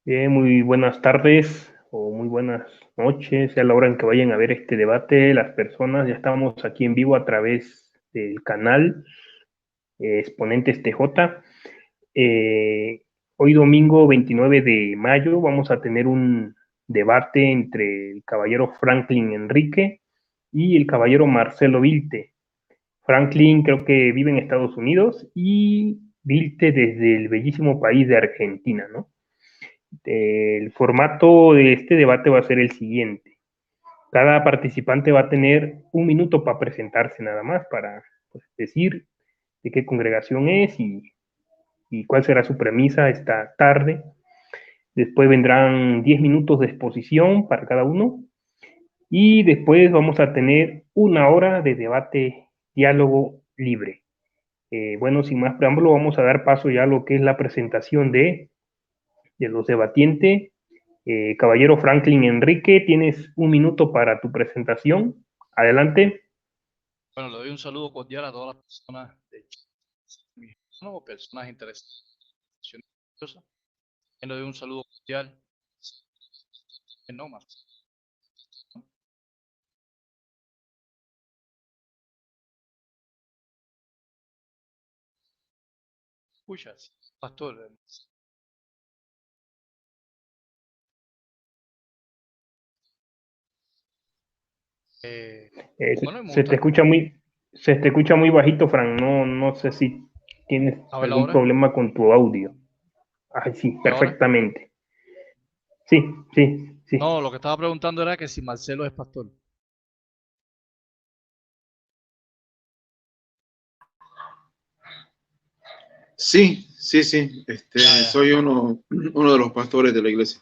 Bien, muy buenas tardes o muy buenas noches, sea la hora en que vayan a ver este debate. Las personas, ya estamos aquí en vivo a través del canal Exponentes TJ. Eh, Hoy domingo 29 de mayo vamos a tener un debate entre el caballero Franklin Enrique y el caballero Marcelo Vilte. Franklin creo que vive en Estados Unidos y Vilte desde el bellísimo país de Argentina, ¿no? El formato de este debate va a ser el siguiente. Cada participante va a tener un minuto para presentarse nada más, para pues, decir de qué congregación es y cuál será su premisa esta tarde. Después vendrán 10 minutos de exposición para cada uno y después vamos a tener una hora de debate, diálogo libre. Bueno, sin más preámbulo, vamos a dar paso ya a lo que es la presentación de los debatientes. Caballero Franklin Enrique, tienes un minuto para tu presentación. Adelante. Bueno, le doy un saludo cordial a todas las personas de mis hermanos o personas interesadas. Le doy un saludo cordial. No más. Escuchas, pastor. Bueno, me gusta. Se te escucha muy bajito, Frank. No, no sé si tienes A ver algún ahora. problema con tu audio. Ay, sí, ¿Y ahora? perfectamente. Sí, sí, sí. No, lo que estaba preguntando era que si Marcelo es pastor. Sí, sí, sí. Ya, Soy uno de los pastores de la iglesia.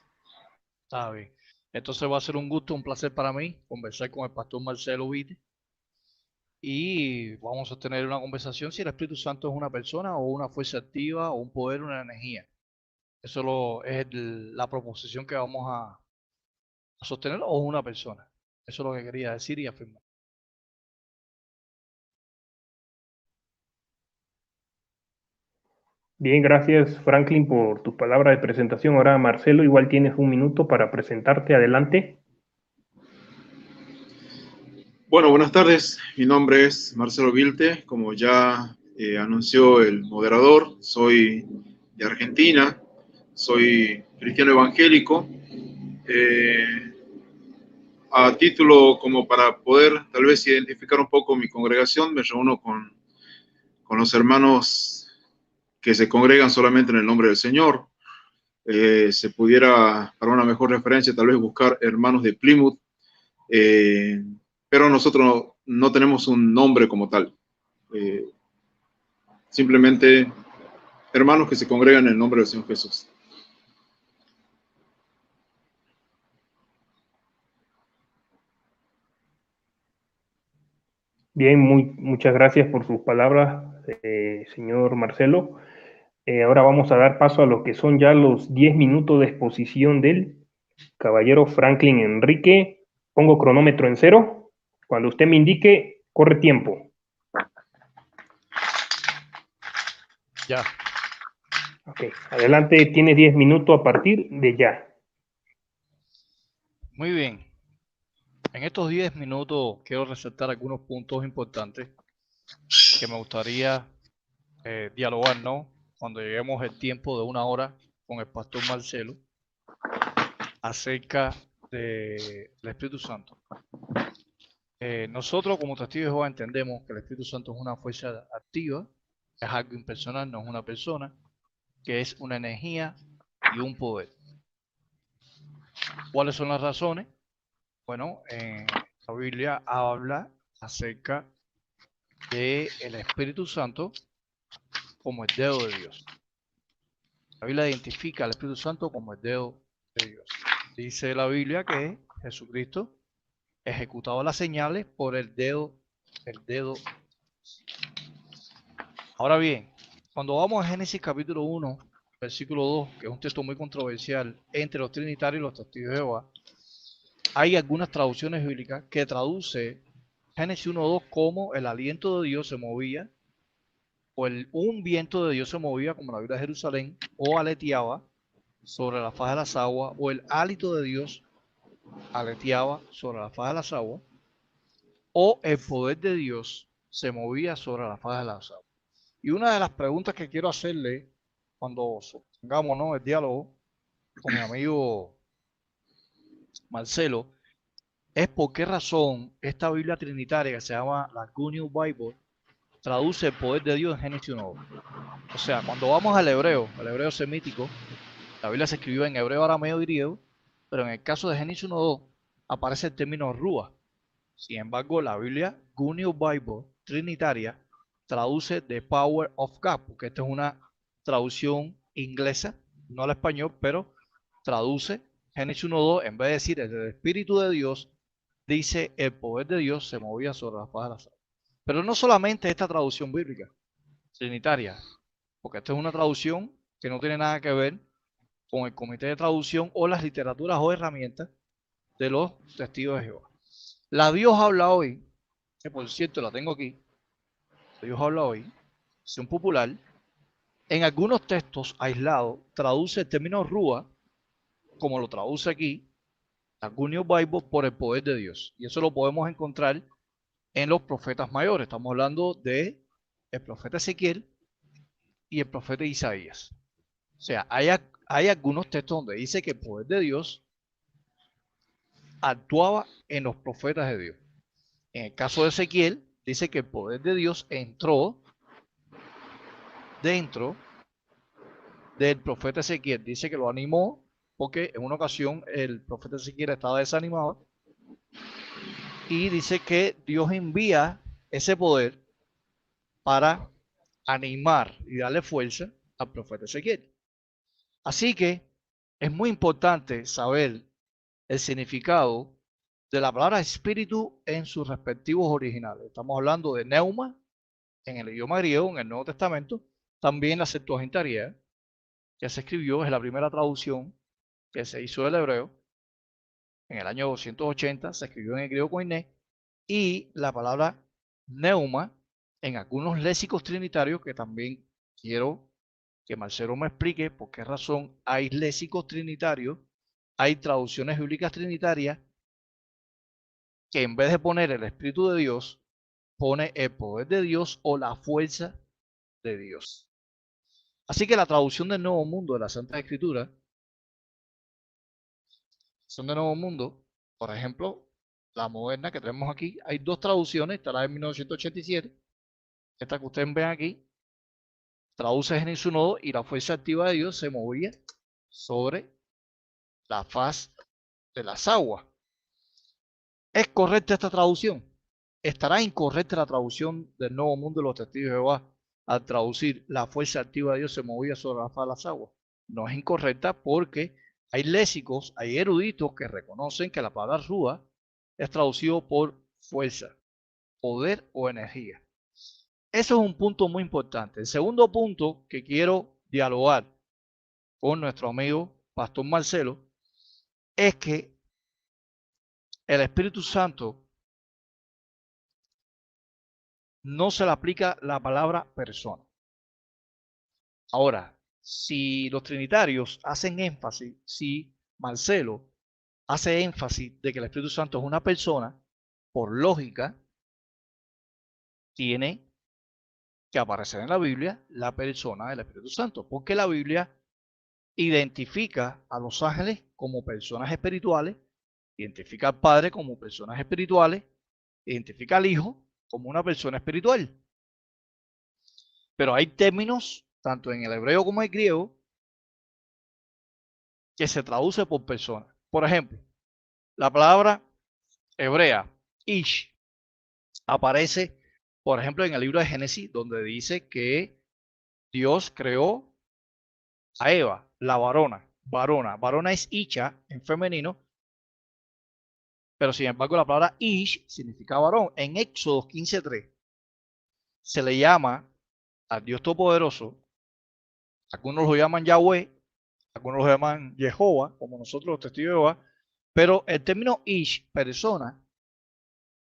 está bien. Entonces va a ser un gusto, un placer para mí conversar con el pastor Marcelo Vite y vamos a tener una conversación si el Espíritu Santo es una persona o una fuerza activa o un poder, una energía. Es la proposición que vamos a sostener o una persona. Eso es lo que quería decir y afirmar. Bien, gracias Franklin por tu palabra de presentación. Ahora, Marcelo, igual tienes un minuto para presentarte. Adelante. Bueno, buenas tardes. Mi nombre es Marcelo Vilte. Como ya anunció el moderador, soy de Argentina. Soy cristiano evangélico. Eh, a título como para poder tal vez identificar un poco mi congregación, me reúno con los hermanos que se congregan solamente en el nombre del Señor. Se pudiera, para una mejor referencia, tal vez buscar hermanos de Plymouth, eh, pero nosotros no tenemos un nombre como tal. Eh, Simplemente hermanos que se congregan en el nombre del Señor Jesús. Bien, muchas gracias por sus palabras, señor Marcelo. Ahora vamos a dar paso a lo que son ya los 10 minutos de exposición del caballero Franklin Enrique. Pongo cronómetro en cero. Cuando usted me indique, corre tiempo. Ya, Ok, adelante, tiene 10 minutos a partir de ya. muy bien. En estos 10 minutos quiero resaltar algunos puntos importantes que me gustaría dialogar, ¿no? Cuando lleguemos el tiempo de una hora con el pastor Marcelo acerca del Espíritu Santo. Nosotros como testigos de Jehová entendemos que el Espíritu Santo es una fuerza activa, es algo impersonal, no es una persona, que es una energía y un poder. ¿Cuáles son las razones? Bueno, la Biblia habla acerca del Espíritu Santo como el dedo de Dios. La Biblia identifica al Espíritu Santo como el dedo de Dios. Dice la Biblia que Jesucristo ejecutaba las señales por el dedo. Ahora bien, cuando vamos a Génesis capítulo 1, versículo 2, que es un texto muy controversial entre los trinitarios y los testigos de Jehová, hay algunas traducciones bíblicas que traduce Génesis 1:2 como el aliento de Dios se movía, o un viento de Dios se movía, como la Biblia de Jerusalén, o aleteaba, sobre la faz de las aguas, o el hálito de Dios aleteaba sobre la faz de las aguas, o el poder de Dios se movía sobre la faz de las aguas. Y una de las preguntas que quiero hacerle cuando tengamos, ¿no?, el diálogo con mi amigo Marcelo es por qué razón esta Biblia trinitaria que se llama la Good News Bible traduce el poder de Dios en Génesis 1:2. O sea, cuando vamos al hebreo semítico, la Biblia se escribió en hebreo, arameo y griego, pero en el caso de Génesis 1:2 aparece el término rúa. Sin embargo, la Biblia Good News Bible trinitaria traduce The Power of God, porque esta es una traducción inglesa, no al español, pero traduce Génesis 1:2, en vez de decir el Espíritu de Dios, dice el poder de Dios se movía sobre la faz de las aguas. Pero no solamente esta traducción bíblica trinitaria, porque esta es una traducción que no tiene nada que ver con el comité de traducción o las literaturas o herramientas de los testigos de Jehová. La Dios habla hoy, que por cierto la tengo aquí, Dios habla hoy, es un popular, en algunos textos aislados traduce el término rúa, como lo traduce aquí, la Good News Bible, por el poder de Dios. Y eso lo podemos encontrar en los profetas mayores. Estamos hablando de el profeta Ezequiel y el profeta Isaías. O sea, hay algunos textos donde dice que el poder de Dios actuaba en los profetas de Dios. En el caso de Ezequiel, dice que el poder de Dios entró dentro del profeta Ezequiel. Dice que lo animó porque en una ocasión el profeta Ezequiel estaba desanimado y dice que Dios envía ese poder para animar y darle fuerza al profeta Ezequiel. Así que es muy importante saber el significado de la palabra espíritu en sus respectivos originales. Estamos hablando de neuma en el idioma griego, en el Nuevo Testamento, también la Septuaginta griega, que se escribió, es la primera traducción que se hizo del hebreo, en el año 280, se escribió en el griego koiné, y la palabra neuma en algunos léxicos trinitarios, que también quiero que Marcelo me explique por qué razón hay léxicos trinitarios, hay traducciones bíblicas trinitarias, que en vez de poner el Espíritu de Dios, pone el poder de Dios o la fuerza de Dios. Así que la traducción del Nuevo Mundo de la Santa Escritura, son de Nuevo Mundo, por ejemplo, la moderna que tenemos aquí, hay dos traducciones, está la de 1987, esta que ustedes ven aquí, traduce Génesis 1:2 y la fuerza activa de Dios se movía sobre la faz de las aguas. ¿Es correcta esta traducción? ¿Estará incorrecta la traducción del Nuevo Mundo de los Testigos de Jehová al traducir la fuerza activa de Dios se movía sobre la faz de las aguas? No es incorrecta porque hay léxicos, hay eruditos que reconocen que la palabra rúa es traducido por fuerza, poder o energía. Eso es un punto muy importante. El segundo punto que quiero dialogar con nuestro amigo Pastor Marcelo es que el Espíritu Santo no se le aplica la palabra persona. Ahora, si los trinitarios hacen énfasis, si Marcelo hace énfasis de que el Espíritu Santo es una persona, por lógica, tiene que aparecer en la Biblia la persona del Espíritu Santo, porque la Biblia identifica a los ángeles como personas espirituales, identifica al Padre como personas espirituales, identifica al Hijo como una persona espiritual. Pero hay términos, tanto en el hebreo como en el griego, que se traduce por persona. Por ejemplo, la palabra hebrea, ish, aparece, por ejemplo, en el libro de Génesis, donde dice que Dios creó a Eva, la varona. Varona es isha en femenino, pero sin embargo la palabra ish significa varón. En Éxodo 15:3 se le llama al Dios Todopoderoso, algunos lo llaman Yahweh, algunos lo llaman Jehová, como nosotros los testigos de Jehová, pero el término ish, persona,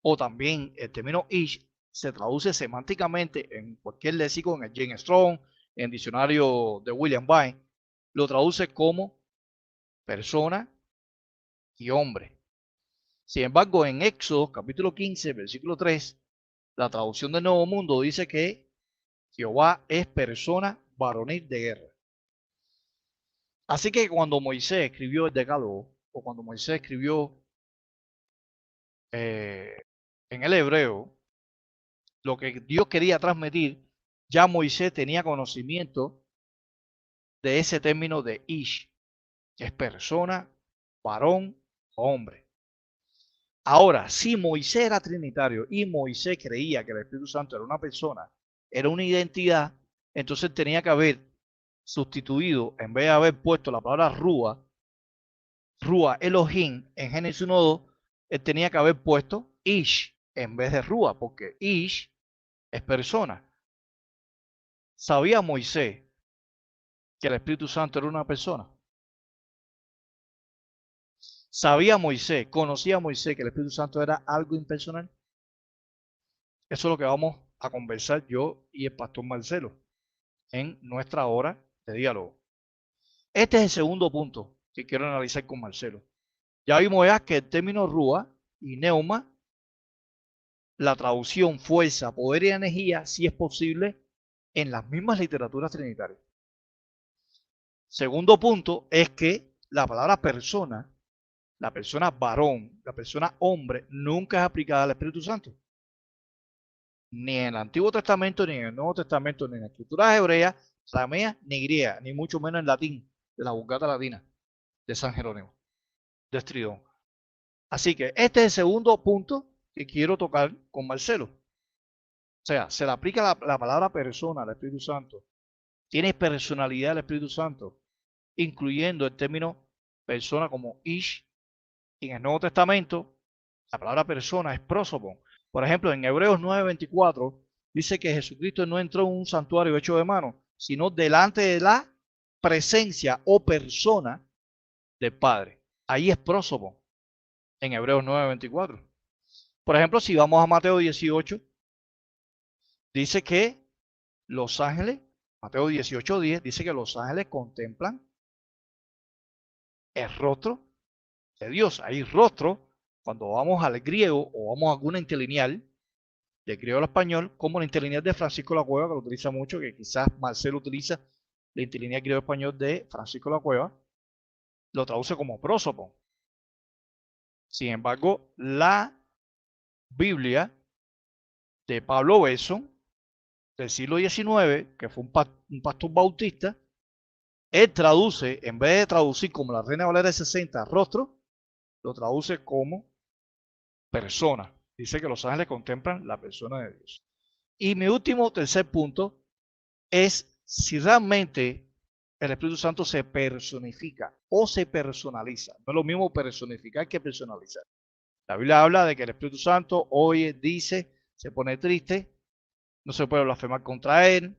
o también el término ish, se traduce semánticamente en cualquier léxico, en el James Strong, en el diccionario de William Vine, lo traduce como persona y hombre. Sin embargo, en Éxodo capítulo 15, versículo 3, la traducción del Nuevo Mundo dice que Jehová es persona varonil de guerra. Así que cuando Moisés escribió el Decálogo, o cuando Moisés escribió en el hebreo, lo que Dios quería transmitir, ya Moisés tenía conocimiento de ese término de Ish, que es persona, varón, hombre. Ahora, si Moisés era trinitario y Moisés creía que el Espíritu Santo era una persona, era una identidad, entonces tenía que haber sustituido, en vez de haber puesto la palabra Rúa Elohim en Génesis 1:2, él tenía que haber puesto Ish en vez de Rúa, porque Ish es persona. ¿Sabía Moisés que el Espíritu Santo era una persona? ¿Sabía Moisés, conocía Moisés que el Espíritu Santo era algo impersonal? Eso es lo que vamos a conversar yo y el pastor Marcelo en nuestra hora de diálogo. Este es el segundo punto que quiero analizar con Marcelo. Ya vimos ya que el término Rúa y Neuma, la traducción fuerza, poder y energía, sí es posible en las mismas literaturas trinitarias. Segundo punto es que la palabra persona, la persona varón, la persona hombre, nunca es aplicada al Espíritu Santo. Ni en el Antiguo Testamento, ni en el Nuevo Testamento, ni en la escritura hebrea, aramea, ni griega, ni mucho menos en latín, de la Vulgata Latina, de San Jerónimo, de Estridón. Así que este es el segundo punto que quiero tocar con Marcelo. O sea, se le aplica la palabra persona al Espíritu Santo. Tiene personalidad el Espíritu Santo, incluyendo el término persona como Ish. Y en el Nuevo Testamento, la palabra persona es prosopon. Por ejemplo, en Hebreos 9:24 dice que Jesucristo no entró en un santuario hecho de mano, sino delante de la presencia o persona del Padre. Ahí es prosopon, en Hebreos 9:24. Por ejemplo, si vamos a Mateo 18, dice que los ángeles, Mateo 18:10, dice que los ángeles contemplan el rostro de Dios. Ahí rostro, cuando vamos al griego o vamos a alguna interlineal, de griego al español, como la interlineal de Francisco La Cueva, que lo utiliza mucho, que quizás Marcelo utiliza la interlineal griego español de Francisco La Cueva, lo traduce como prosopon. Sin embargo, la Biblia de Pablo Besson, del siglo XIX, que fue un pastor bautista, él traduce, en vez de traducir como la Reina Valera de 60, rostro, lo traduce como persona. Dice que los ángeles contemplan la persona de Dios. Y mi último, tercer punto, es si realmente el Espíritu Santo se personifica o se personaliza. No es lo mismo personificar que personalizar. La Biblia habla de que el Espíritu Santo oye, dice, se pone triste, no se puede blasfemar contra él,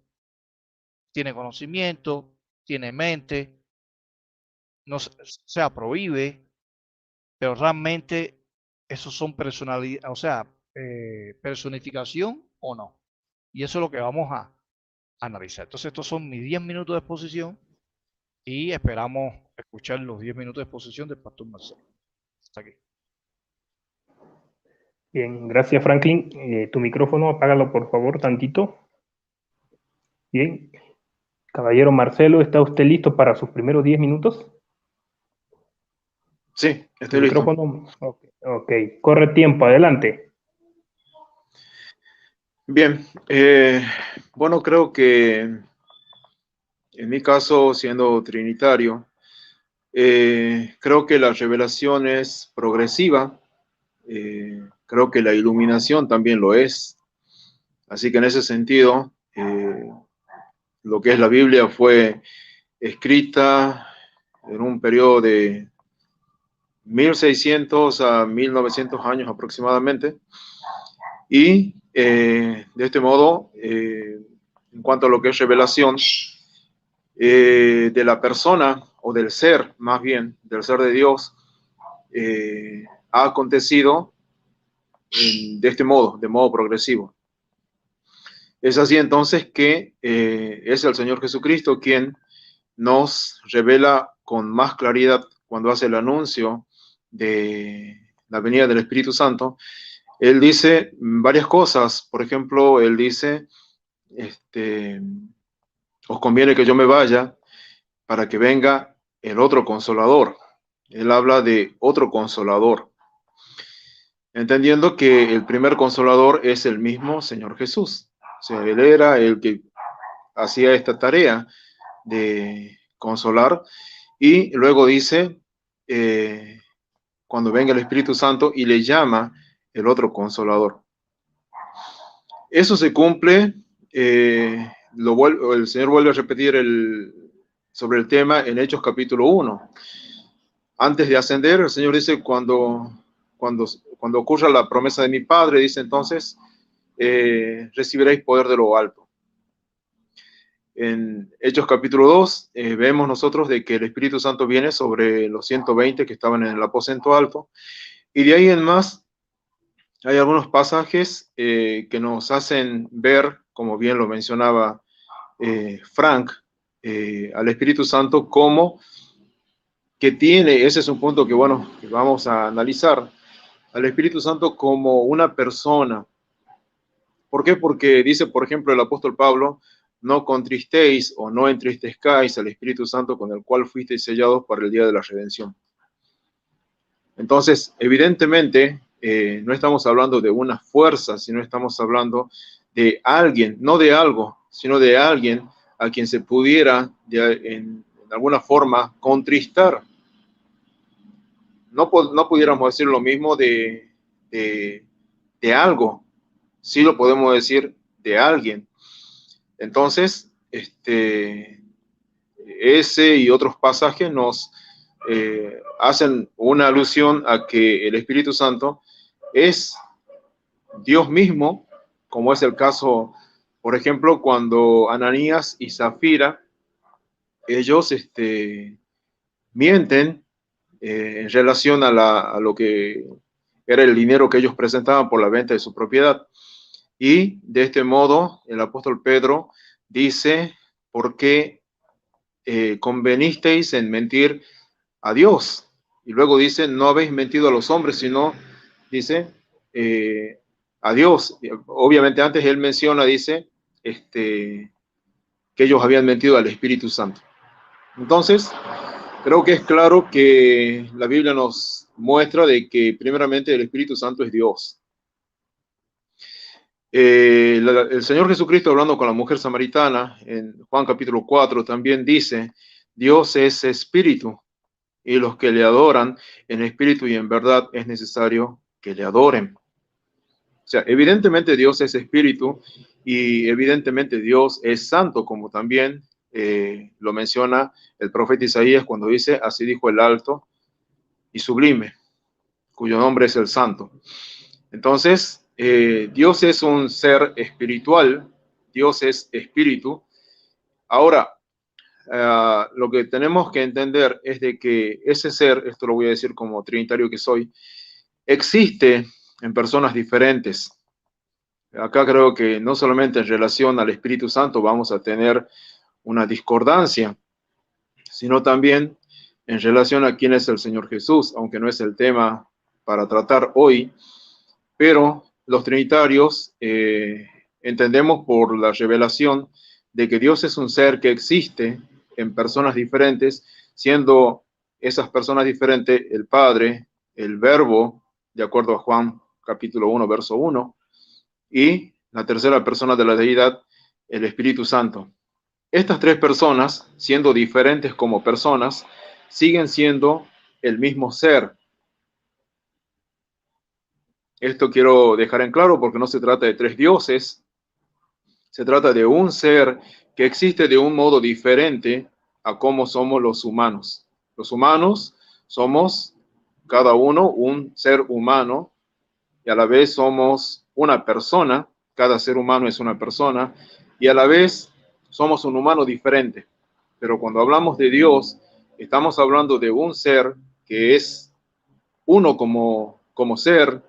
tiene conocimiento, tiene mente, no se prohíbe, pero realmente esos son personalidad, o sea, personificación o no. Y eso es lo que vamos a analizar. Entonces, estos son mis 10 minutos de exposición y esperamos escuchar los 10 minutos de exposición del pastor Marcelo. Hasta aquí. Bien, gracias Franklin. Tu micrófono, apágalo por favor tantito. Bien. Caballero Marcelo, ¿está usted listo para sus primeros 10 minutos? Sí, estoy listo. Micrófono. Ok, corre tiempo, adelante. Bien, bueno, creo que en mi caso, siendo trinitario, creo que la revelación es progresiva, creo que la iluminación también lo es. Así que en ese sentido, lo que es la Biblia fue escrita en un periodo de 1600 a 1900 años aproximadamente. Y de este modo, en cuanto a lo que es revelación de la persona o del ser, más bien, del ser de Dios, ha acontecido de este modo, de modo progresivo. Es así entonces que es el Señor Jesucristo quien nos revela con más claridad cuando hace el anuncio de la venida del Espíritu Santo, él dice varias cosas. Por ejemplo, él dice, os conviene que yo me vaya para que venga el otro consolador. Él habla de otro consolador, entendiendo que el primer consolador es el mismo Señor Jesús. O sea, él era el que hacía esta tarea de consolar, y luego dice, cuando venga el Espíritu Santo, y le llama el otro consolador. Eso se cumple, el Señor vuelve a repetir sobre el tema en Hechos capítulo 1. Antes de ascender, el Señor dice, cuando ocurra la promesa de mi Padre, dice entonces, recibiréis poder de lo alto. En Hechos capítulo 2 vemos nosotros de que el Espíritu Santo viene sobre los 120 que estaban en el aposento alto, y de ahí en más hay algunos pasajes que nos hacen ver, como bien lo mencionaba Frank, al Espíritu Santo como que tiene, ese es un punto que, bueno, que vamos a analizar, al Espíritu Santo como una persona. ¿Por qué? Porque dice, por ejemplo, el apóstol Pablo, no contristéis o no entristezcáis al Espíritu Santo con el cual fuisteis sellados para el día de la redención. Entonces, evidentemente, no estamos hablando de una fuerza, sino estamos hablando de alguien, no de algo, sino de alguien a quien se pudiera en alguna forma contristar. No pudiéramos decir lo mismo de algo, sí lo podemos decir de alguien. Entonces, ese y otros pasajes nos hacen una alusión a que el Espíritu Santo es Dios mismo, como es el caso, por ejemplo, cuando Ananías y Zafira, ellos mienten en relación a lo que era el dinero que ellos presentaban por la venta de su propiedad. Y de este modo, el apóstol Pedro dice, ¿por qué convenisteis en mentir a Dios? Y luego dice, no habéis mentido a los hombres, sino, dice, a Dios. Obviamente antes él menciona, dice, que ellos habían mentido al Espíritu Santo. Entonces, creo que es claro que la Biblia nos muestra de que primeramente el Espíritu Santo es Dios. El Señor Jesucristo, hablando con la mujer samaritana en Juan capítulo 4, también dice, Dios es espíritu, y los que le adoran en espíritu y en verdad es necesario que le adoren. O sea, evidentemente Dios es espíritu, y evidentemente Dios es santo, como también lo menciona el profeta Isaías cuando dice, así dijo el alto y sublime, cuyo nombre es el santo. Entonces, Dios es un ser espiritual, Dios es espíritu. Ahora, lo que tenemos que entender es de que ese ser, esto lo voy a decir como trinitario que soy, existe en personas diferentes. Acá creo que no solamente en relación al Espíritu Santo vamos a tener una discordancia, sino también en relación a quién es el Señor Jesús, aunque no es el tema para tratar hoy, pero los trinitarios entendemos por la revelación de que Dios es un ser que existe en personas diferentes, siendo esas personas diferentes el Padre, el Verbo, de acuerdo a Juan capítulo 1, verso 1, y la tercera persona de la deidad, el Espíritu Santo. Estas tres personas, siendo diferentes como personas, siguen siendo el mismo ser. Esto quiero dejar en claro porque no se trata de tres dioses, se trata de un ser que existe de un modo diferente a cómo somos los humanos. Los humanos somos cada uno un ser humano y a la vez somos una persona, cada ser humano es una persona y a la vez somos un humano diferente. Pero cuando hablamos de Dios, estamos hablando de un ser que es uno como ser,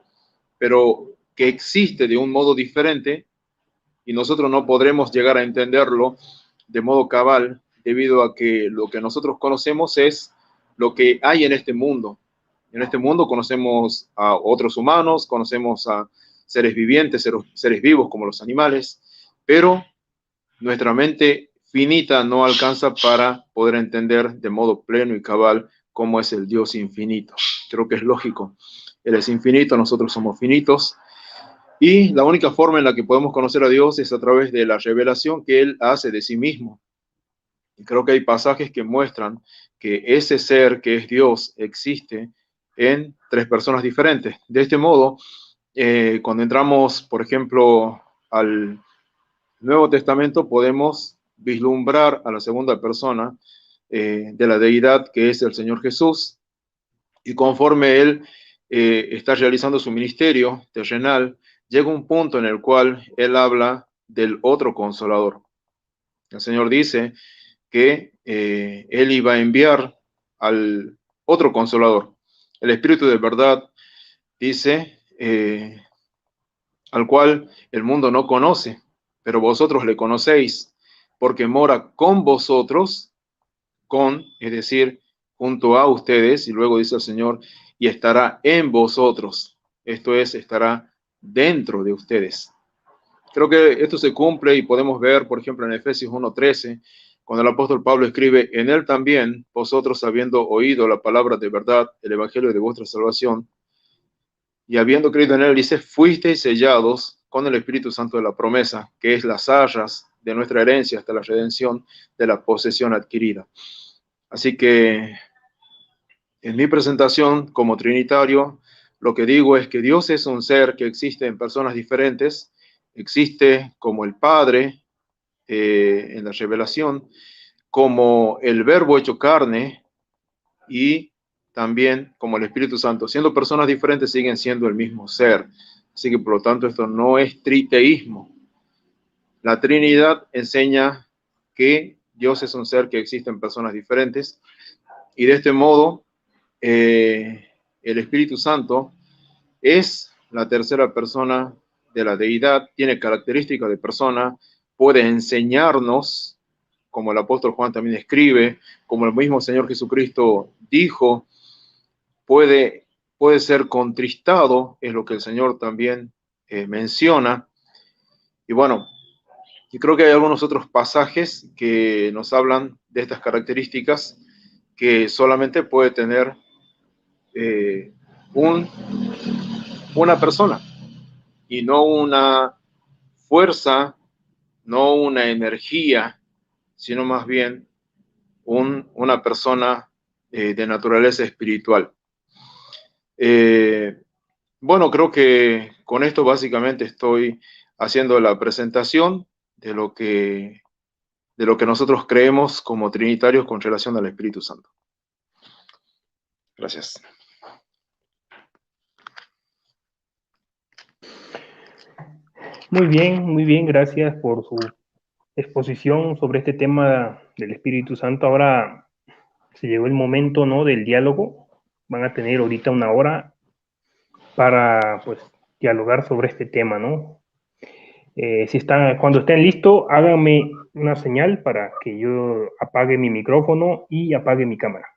pero que existe de un modo diferente, y nosotros no podremos llegar a entenderlo de modo cabal, debido a que lo que nosotros conocemos es lo que hay en este mundo. En este mundo conocemos a otros humanos, conocemos a seres vivientes, seres vivos como los animales, pero nuestra mente finita no alcanza para poder entender de modo pleno y cabal cómo es el Dios infinito. Creo que es lógico. Él es infinito, nosotros somos finitos, y la única forma en la que podemos conocer a Dios es a través de la revelación que Él hace de sí mismo. Y creo que hay pasajes que muestran que ese ser que es Dios existe en tres personas diferentes. De este modo, cuando entramos, por ejemplo, al Nuevo Testamento, podemos vislumbrar a la segunda persona de la deidad, que es el Señor Jesús, y conforme Él está realizando su ministerio terrenal, llega un punto en el cual Él habla del otro consolador. El Señor dice que Él iba a enviar al otro consolador, el Espíritu de verdad, dice, al cual el mundo no conoce, pero vosotros le conocéis, porque mora con vosotros, es decir, junto a ustedes, y luego dice el Señor, y estará en vosotros, esto es, estará dentro de ustedes. Creo que esto se cumple y podemos ver, por ejemplo, en Efesios 1:13, cuando el apóstol Pablo escribe, en él también, vosotros habiendo oído la palabra de verdad, el evangelio de vuestra salvación, y habiendo creído en él, dice, fuisteis sellados con el Espíritu Santo de la promesa, que es las arras de nuestra herencia hasta la redención de la posesión adquirida. Así que en mi presentación como trinitario, lo que digo es que Dios es un ser que existe en personas diferentes, existe como el Padre en la revelación, como el Verbo hecho carne y también como el Espíritu Santo. Siendo personas diferentes, siguen siendo el mismo ser. Así que por lo tanto esto no es triteísmo. La Trinidad enseña que Dios es un ser que existe en personas diferentes, y de este modo el Espíritu Santo es la tercera persona de la deidad, tiene características de persona, puede enseñarnos, como el apóstol Juan también escribe, como el mismo Señor Jesucristo dijo, puede ser contristado, es lo que el Señor también menciona. Y bueno, y creo que hay algunos otros pasajes que nos hablan de estas características que solamente puede tener una persona, y no una fuerza, no una energía, sino más bien una persona de naturaleza espiritual. Bueno, creo que con esto básicamente estoy haciendo la presentación de lo que nosotros creemos como trinitarios con relación al Espíritu Santo. Gracias. Muy bien, gracias por su exposición sobre este tema del Espíritu Santo. Ahora se llegó el momento, ¿no?, del diálogo. Van a tener ahorita una hora para, pues, dialogar sobre este tema, ¿no? Cuando estén listos, háganme una señal para que yo apague mi micrófono y apague mi cámara.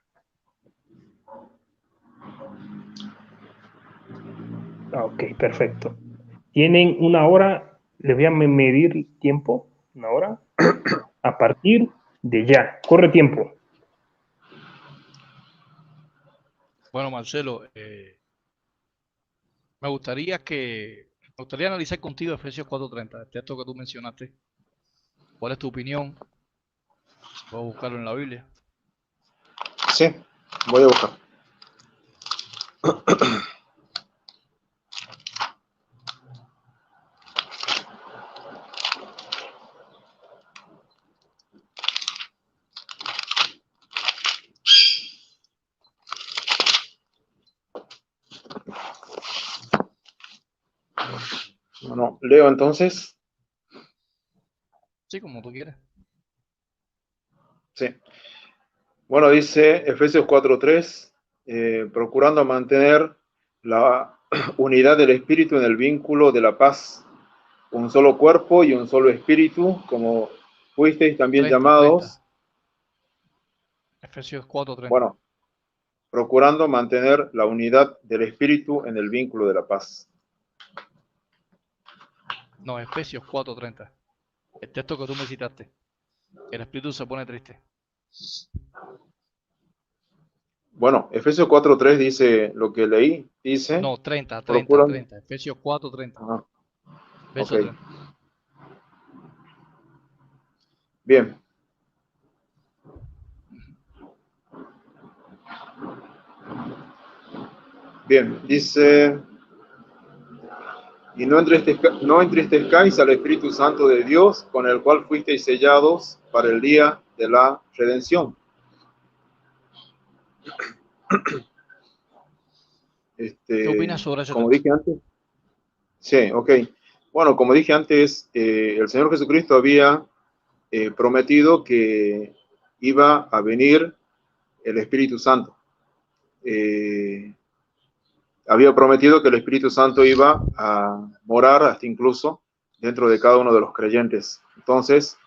Ok, perfecto. Tienen una hora, les voy a medir tiempo, una hora, a partir de ya. Corre tiempo. Bueno, Marcelo, me gustaría analizar contigo Efesios 4:30, el texto que tú mencionaste. ¿Cuál es tu opinión? Voy a buscarlo en la Biblia. Sí, voy a buscar. Bueno, leo entonces. Sí, como tú quieras. Sí. Bueno, dice Efesios 4:3, procurando mantener la unidad del espíritu en el vínculo de la paz, un solo cuerpo y un solo espíritu, como fuisteis también 30. llamados. Efesios 4:30. Bueno, procurando mantener la unidad del espíritu en el vínculo de la paz. No, Efesios 4:30. El texto que tú me citaste. El espíritu se pone triste. Bueno, Efesios 4:3 dice lo que leí, dice, No, 30. procuran, Efesios 4:30. ajá, ok, Verso 30. bien, dice, y no entristezcáis al Espíritu Santo de Dios, con el cual fuisteis sellados para el día de la redención. ¿Qué opinas sobre ese Como texto? dije antes, sí, ok. Bueno, como dije antes, el Señor Jesucristo había prometido que iba a venir el Espíritu Santo. Había prometido que el Espíritu Santo iba a morar hasta incluso dentro de cada uno de los creyentes. Entonces,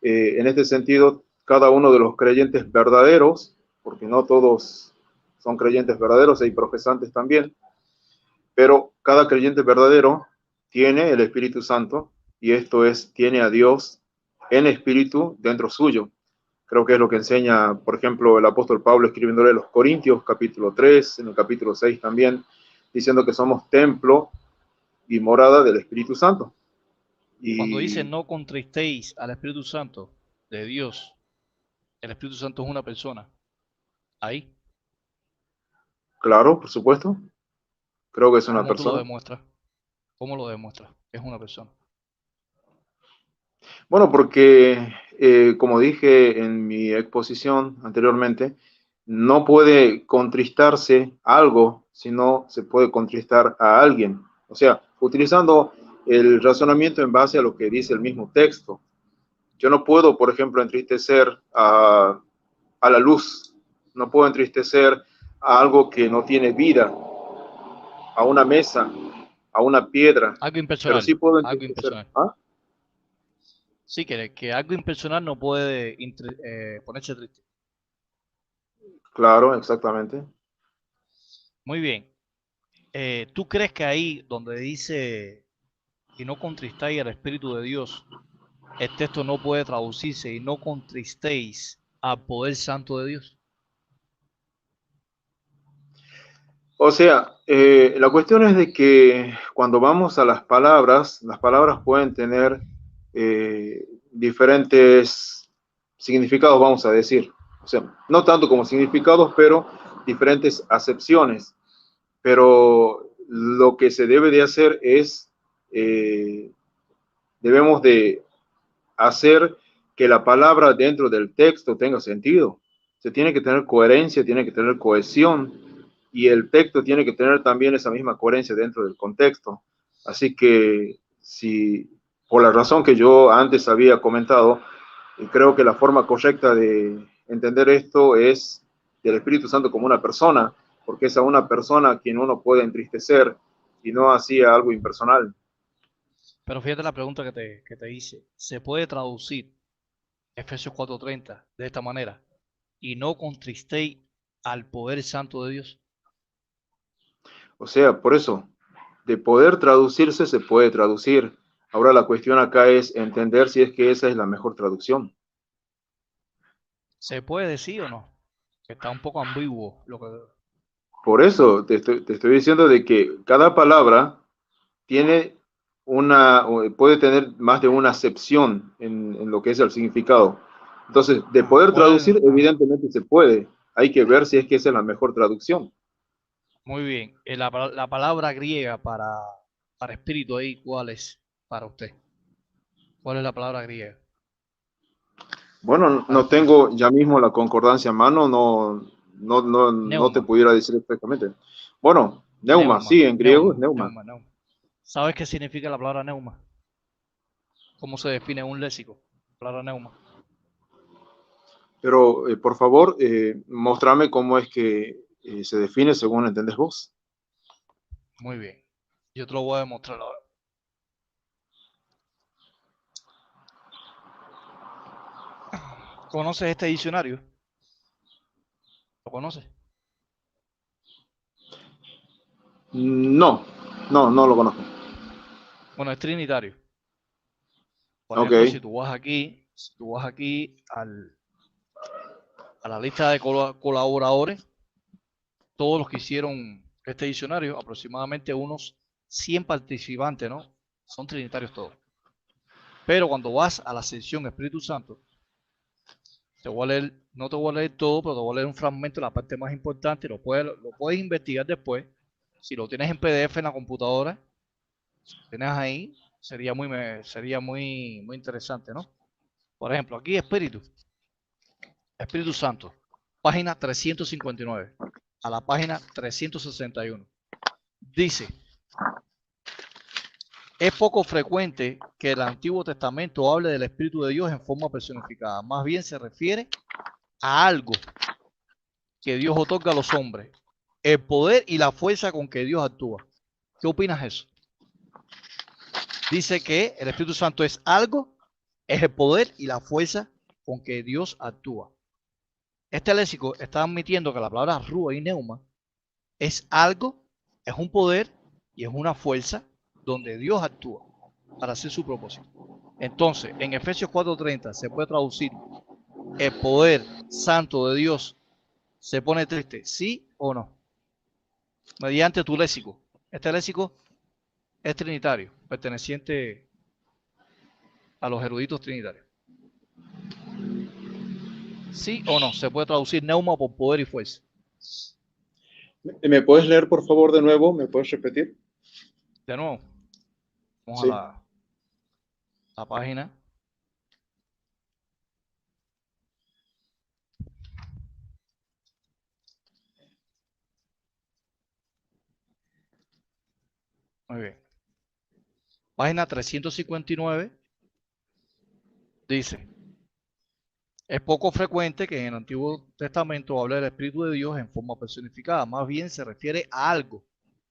en este sentido, cada uno de los creyentes verdaderos, porque no todos son creyentes verdaderos, hay profesantes también, pero cada creyente verdadero tiene el Espíritu Santo y esto es, tiene a Dios en espíritu dentro suyo. Creo que es lo que enseña, por ejemplo, el apóstol Pablo escribiéndole a los Corintios, capítulo 3, en el capítulo 6 también, diciendo que somos templo y morada del Espíritu Santo. Cuando dice Y no contristéis al Espíritu Santo de Dios, el Espíritu Santo es una persona. Ahí, claro, por supuesto, creo que es una ¿cómo tú lo persona. demuestras? ¿Cómo lo demuestras? Es una persona. Bueno, porque como dije en mi exposición anteriormente, no puede contristarse algo si no se puede contristar a alguien. O sea, utilizando el razonamiento en base a lo que dice el mismo texto. Yo no puedo, por ejemplo, entristecer a la luz, no puedo entristecer a algo que no tiene vida, a una mesa, a una piedra, Algo pero impersonal. sí puedo Algo entristecer. impersonal. ¿Ah? Sí, que algo impersonal no puede ponerse triste. Claro, exactamente. Muy bien. ¿Tú crees que ahí donde dice y no contristáis al Espíritu de Dios, el texto no puede traducirse y no contristéis al poder santo de Dios? O sea, la cuestión es de que cuando vamos a las palabras pueden tener diferentes significados, vamos a decir. O sea, no tanto como significados, pero diferentes acepciones. Pero lo que se debe de hacer es, eh, debemos de hacer que la palabra dentro del texto tenga sentido. Se tiene que tener coherencia, tiene que tener cohesión y el texto tiene que tener también esa misma coherencia dentro del contexto. Así que si por la razón que yo antes había comentado, creo que la forma correcta de entender esto es del Espíritu Santo como una persona, porque es a una persona a quien uno puede entristecer y no hacía algo impersonal. Pero fíjate la pregunta que te hice. ¿Se puede traducir Efesios 4:30 de esta manera? Y no contristéis al poder santo de Dios. O sea, por eso, de poder traducirse se puede traducir. Ahora la cuestión acá es entender si es que esa es la mejor traducción. ¿Se puede decir o no? Está un poco ambiguo lo que... Por eso te estoy diciendo de que cada palabra tiene puede tener más de una acepción en lo que es el significado. Entonces, de poder traducir, evidentemente se puede. Hay que ver si es que esa es la mejor traducción. Muy bien. La palabra griega para espíritu ahí, ¿cuál es para usted? ¿Cuál es la palabra griega Bueno, para no espíritu? tengo ya mismo la concordancia a mano, no te Neuma. pudiera decir exactamente. Bueno, neuma, Neuma. sí, en griego es Neuma. neuma. Neuma. Neuma. ¿Sabes qué significa la palabra neuma? ¿Cómo se define en un léxico? La palabra neuma. Pero por favor, mostrame cómo es que se define según entendés vos. Muy bien. Yo te lo voy a demostrar ahora. ¿Conoces este diccionario? ¿Lo conoces? No, no lo conozco. Bueno, es trinitario. Por Ok. ejemplo, si tú vas aquí a la lista de colaboradores, todos los que hicieron este diccionario, aproximadamente unos 100 participantes, ¿no? Son trinitarios todos. Pero cuando vas a la sección Espíritu Santo, te voy a leer, no te voy a leer todo, pero te voy a leer un fragmento, la parte más importante, lo puedes investigar después. Si lo tienes en PDF en la computadora, si lo tienes ahí, sería muy interesante, ¿no? Por ejemplo, aquí Espíritu Santo, página 359 a la página 361. Dice: es poco frecuente que el Antiguo Testamento hable del Espíritu de Dios en forma personificada. Más bien se refiere a algo que Dios otorga a los hombres, el poder y la fuerza con que Dios actúa. ¿Qué opinas de eso? Dice que el Espíritu Santo es algo, es el poder y la fuerza con que Dios actúa. Este léxico está admitiendo que la palabra rúa y neuma es algo, es un poder y es una fuerza donde Dios actúa para hacer su propósito. Entonces, en Efesios 4:30 se puede traducir: el poder santo de Dios se pone triste, ¿sí o no? Mediante tu léxico. Este léxico es trinitario, perteneciente a los eruditos trinitarios. ¿Sí o no? Se puede traducir neuma por poder y fuerza. ¿Me puedes leer, por favor, de nuevo? ¿Me puedes repetir? De nuevo, vamos Sí. a la página. Muy bien. Página 359 dice: es poco frecuente que en el Antiguo Testamento hable del Espíritu de Dios en forma personificada. Más bien se refiere a algo.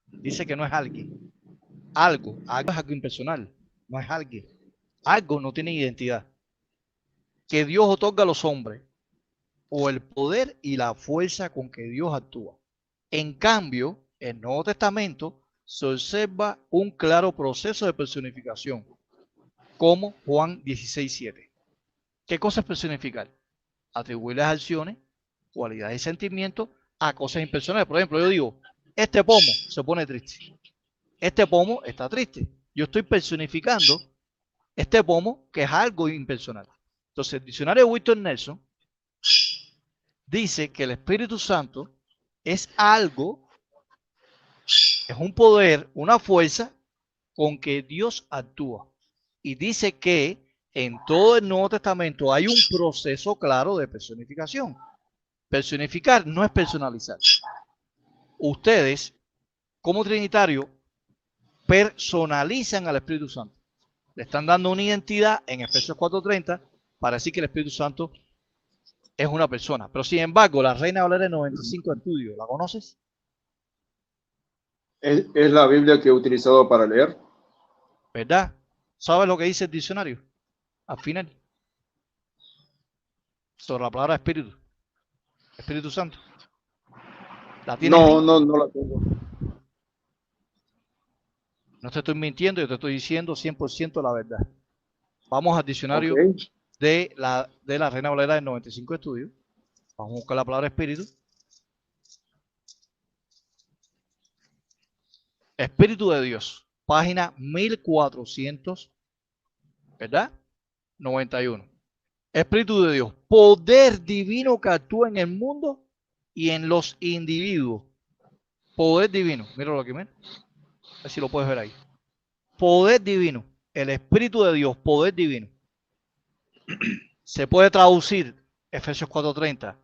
Dice que no es alguien. Algo es algo impersonal. No es alguien. Algo no tiene identidad. Que Dios otorga a los hombres, o el poder y la fuerza con que Dios actúa. En cambio, en el Nuevo Testamento se observa un claro proceso de personificación, como Juan 16:7. ¿Qué cosa es personificar? Atribuirles acciones, cualidades y sentimientos a cosas impersonales. Por ejemplo, yo digo: este pomo se pone triste. Este pomo está triste. Yo estoy personificando este pomo, que es algo impersonal. Entonces, el diccionario de Wilton Nelson dice que el Espíritu Santo es algo, es un poder, una fuerza con que Dios actúa. Y dice que en todo el Nuevo Testamento hay un proceso claro de personificación. Personificar no es personalizar. Ustedes, como trinitarios, personalizan al Espíritu Santo. Le están dando una identidad en Efesios 4:30 para decir que el Espíritu Santo es una persona. Pero sin embargo, la Reina Valera 95 estudio, ¿la conoces? ¿Es la Biblia que he utilizado para leer? ¿Verdad? ¿Sabes lo que dice el diccionario? Al final, sobre la palabra Espíritu. Espíritu Santo. ¿La tienes ahí? No la tengo. No te estoy mintiendo, yo te estoy diciendo 100% la verdad. Vamos al diccionario Ok. de la Reina Valera del 95 estudio. Vamos a buscar la palabra espíritu. Espíritu de Dios, página 1400, ¿verdad? 91. Espíritu de Dios, poder divino que actúa en el mundo y en los individuos. Poder divino, míralo aquí, mira. A ver si lo puedes ver ahí. Poder divino, el Espíritu de Dios, poder divino. Se puede traducir Efesios 4:30: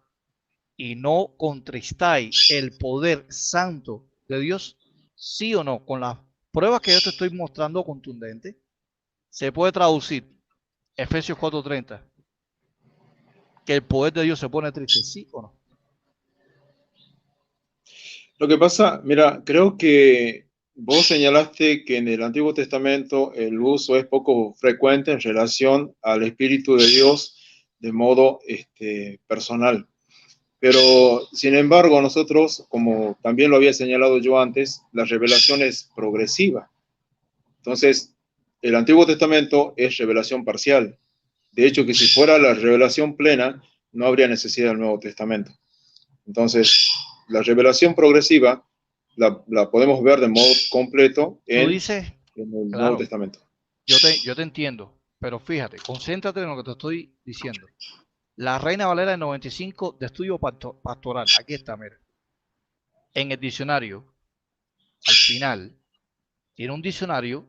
y no contristáis el poder santo de Dios, sí o no. Con las pruebas que yo te estoy mostrando contundentes, se puede traducir Efesios 4:30, que el poder de Dios se pone triste, sí o no. Lo que pasa, mira, creo que vos señalaste que en el Antiguo Testamento el uso es poco frecuente en relación al Espíritu de Dios de modo personal. Pero, sin embargo, nosotros, como también lo había señalado yo antes, la revelación es progresiva. Entonces, el Antiguo Testamento es revelación parcial. De hecho, que si fuera la revelación plena, no habría necesidad del Nuevo Testamento. Entonces, la revelación progresiva la podemos ver de modo completo Tú dices, en el Nuevo claro, Testamento. yo te entiendo, pero fíjate, concéntrate en lo que te estoy diciendo. La Reina Valera del 95 de estudio pastoral, aquí está, mira. En el diccionario, al final, tiene un diccionario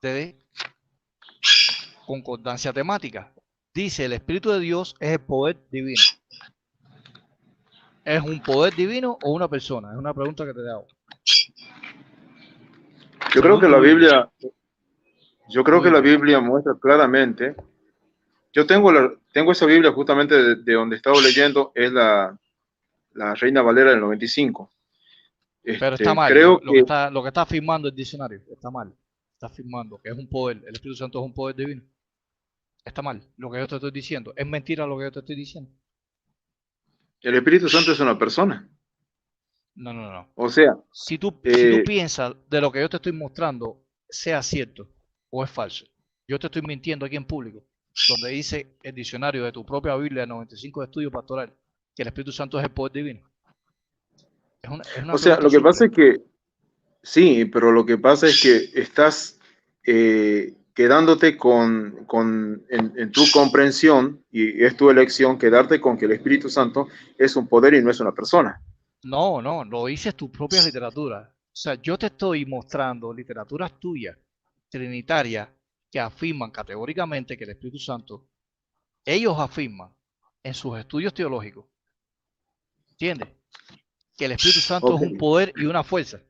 de concordancia temática. Dice, el Espíritu de Dios es el poder divino. ¿Es un poder divino o una persona? Es una pregunta que te hago. Yo creo Según que tu la Biblia. Biblia muestra claramente. Yo tengo esa Biblia justamente de donde he estado leyendo, es la Reina Valera del 95. Pero está mal, Creo que lo que está afirmando el diccionario, está mal. Está afirmando que es un poder, el Espíritu Santo es un poder divino. Está mal, lo que yo te estoy diciendo. Es mentira lo que yo te estoy diciendo. el Espíritu Santo es una persona. No, no, no. O sea, Si tú eh, piensas de lo que yo te estoy mostrando, sea cierto o es falso, yo te estoy mintiendo aquí en público, donde dice el diccionario de tu propia Biblia, 95 de estudio pastoral, que el Espíritu Santo es el poder divino. Es una o sea, pregunta lo que pasa simple. es que sí, pero lo que pasa es que estás quedándote en tu comprensión, y es tu elección quedarte con que el Espíritu Santo es un poder y no es una persona. No, no, lo dices tus propias literaturas. O sea, yo te estoy mostrando literaturas tuyas, trinitarias, que afirman categóricamente que el Espíritu Santo, ellos afirman en sus estudios teológicos, ¿entiendes? Que el Espíritu Santo Ok. es un poder y una fuerza.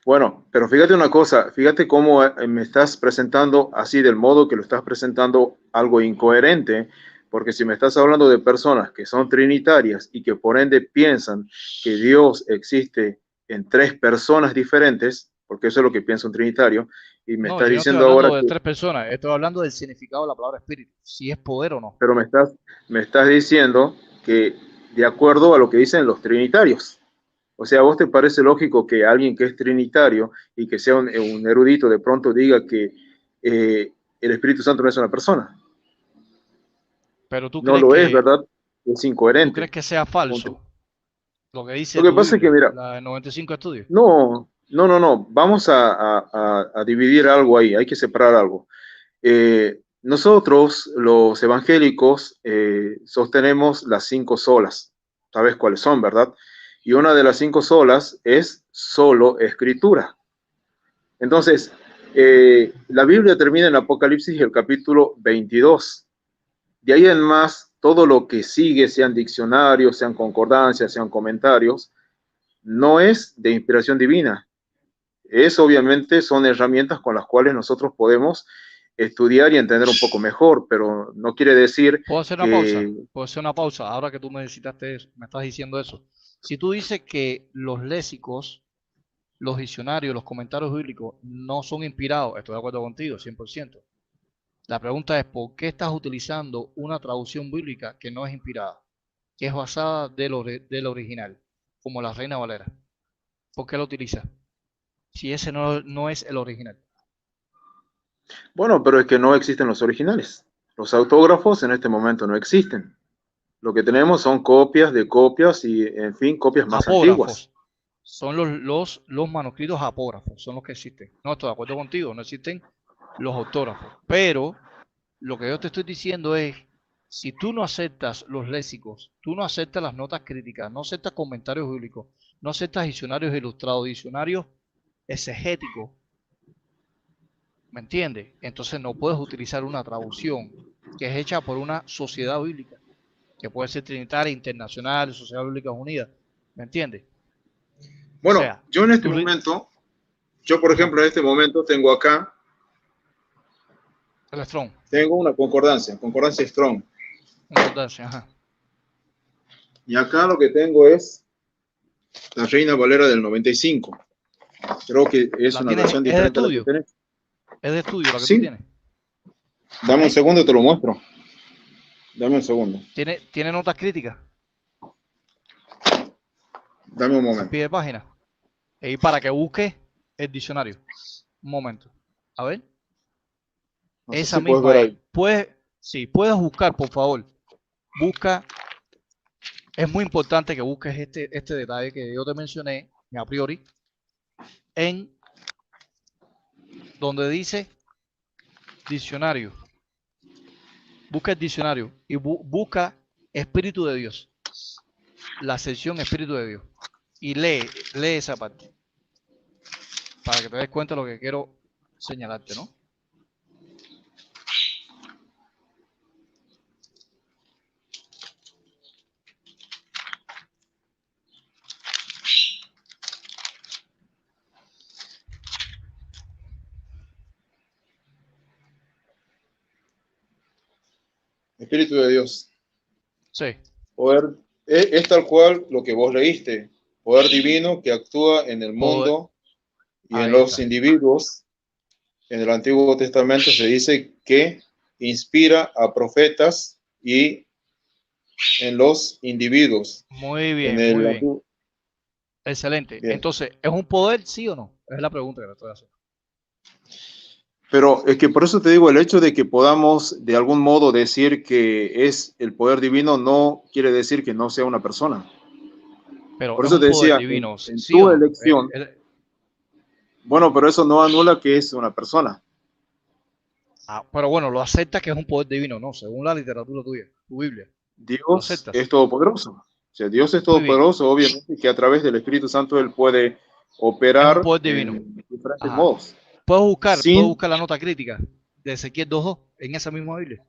Bueno, pero fíjate una cosa, fíjate cómo me estás presentando así del modo que lo estás presentando algo incoherente, porque si me estás hablando de personas que son trinitarias y que por ende piensan que Dios existe en tres personas diferentes, porque eso es lo que piensa un trinitario, y me No, estás yo no estoy diciendo ahora hablando de que, tres personas, estoy hablando del significado de la palabra espíritu, si es poder o no. pero me estás diciendo que de acuerdo a lo que dicen los trinitarios. O sea, ¿a vos te parece lógico que alguien que es trinitario y que sea un erudito de pronto diga que el Espíritu Santo no es una persona? Pero No lo es, ¿verdad? Es tú crees incoherente. que sea Punto. falso lo que Lo dice que tu pasa es que, Biblia, mira, la de 95 estudios. no. Vamos a dividir algo ahí, hay que separar algo. Nosotros, los evangélicos, sostenemos las cinco solas. ¿Sabes cuáles son, verdad? Y una de las cinco solas es solo escritura. Entonces, la Biblia termina en Apocalipsis el capítulo 22. De ahí en más, todo lo que sigue, sean diccionarios, sean concordancias, sean comentarios, no es de inspiración divina. Es obviamente, son herramientas con las cuales nosotros podemos estudiar y entender un poco mejor, pero no quiere decir ¿Puedo hacer una pausa? que, ¿Puedo hacer una pausa? Ahora que tú me necesitaste eso, me estás diciendo eso. Si tú dices que los léxicos, los diccionarios, los comentarios bíblicos no son inspirados, estoy de acuerdo contigo, 100%. La pregunta es, ¿por qué estás utilizando una traducción bíblica que no es inspirada, que es basada del original, como la Reina Valera? ¿Por qué la utilizas? Si ese no es el original. bueno, pero es que no existen los originales. Los autógrafos en este momento no existen. Lo que tenemos son copias de copias y, en fin, copias más antiguas. Apógrafos son los manuscritos apógrafos, son los que existen. No estoy de acuerdo contigo, no existen los autógrafos. Pero lo que yo te estoy diciendo es, si tú no aceptas los léxicos, tú no aceptas las notas críticas, no aceptas comentarios bíblicos, no aceptas diccionarios ilustrados, diccionarios exegéticos, ¿me entiendes? Entonces no puedes utilizar una traducción que es hecha por una sociedad bíblica, que puede ser trinitaria, internacional, Sociedad Bíblica Unida, ¿me entiendes? O Bueno, sea, yo en este tú le... momento, yo por Ajá, ejemplo en este momento tengo acá, el Strong, tengo una concordancia Strong. concordancia, ajá. Y acá lo que tengo es la Reina Valera del 95. Creo que es ¿La una tienes? versión ¿Es de diferente a la que estudio? tenés. ¿Es de estudio la que tú Sí, tienes? dame un ¿Eh? segundo, te lo muestro. Dame un segundo. ¿Tiene notas críticas? Dame un al momento. pie de página. Y para que busques el diccionario. Un momento. A ver. No sé Esa si puedes misma ver es. ahí. Sí, puedes buscar, por favor. Busca. Es muy importante que busques este detalle que yo te mencioné a priori en donde dice diccionario. Busca el diccionario y busca Espíritu de Dios. La sección Espíritu de Dios. Y lee esa parte. Para que te des cuenta de lo que quiero señalarte, ¿no? Espíritu de Dios. Sí. Poder, es tal cual lo que vos leíste. Poder divino que actúa en el Poder. mundo y en Ahí los está. individuos. En el Antiguo Testamento se dice que inspira a profetas y en los individuos. Muy En bien, el muy bien. Antiguo, Excelente. bien. Entonces, ¿es un poder, sí o no? Es la pregunta que le estoy haciendo. Pero es que por eso te digo, el hecho de que podamos de algún modo decir que es el poder divino no quiere decir que no sea una persona. Pero Por es eso un te poder decía, divino, en sí o tu no. elección, bueno, pero eso no anula que es una persona. Pero bueno, lo aceptas que es un poder divino, ¿no? Según la literatura tuya, tu Biblia. ¿Lo Dios es aceptas? todopoderoso. O sea, Dios es Muy bien. todopoderoso, obviamente, que a través del Espíritu Santo Él puede Es un operar poder divino. en diferentes Ajá. modos. Puedes Sin, buscar la nota crítica de Ezequiel 2.2 en esa misma Biblia,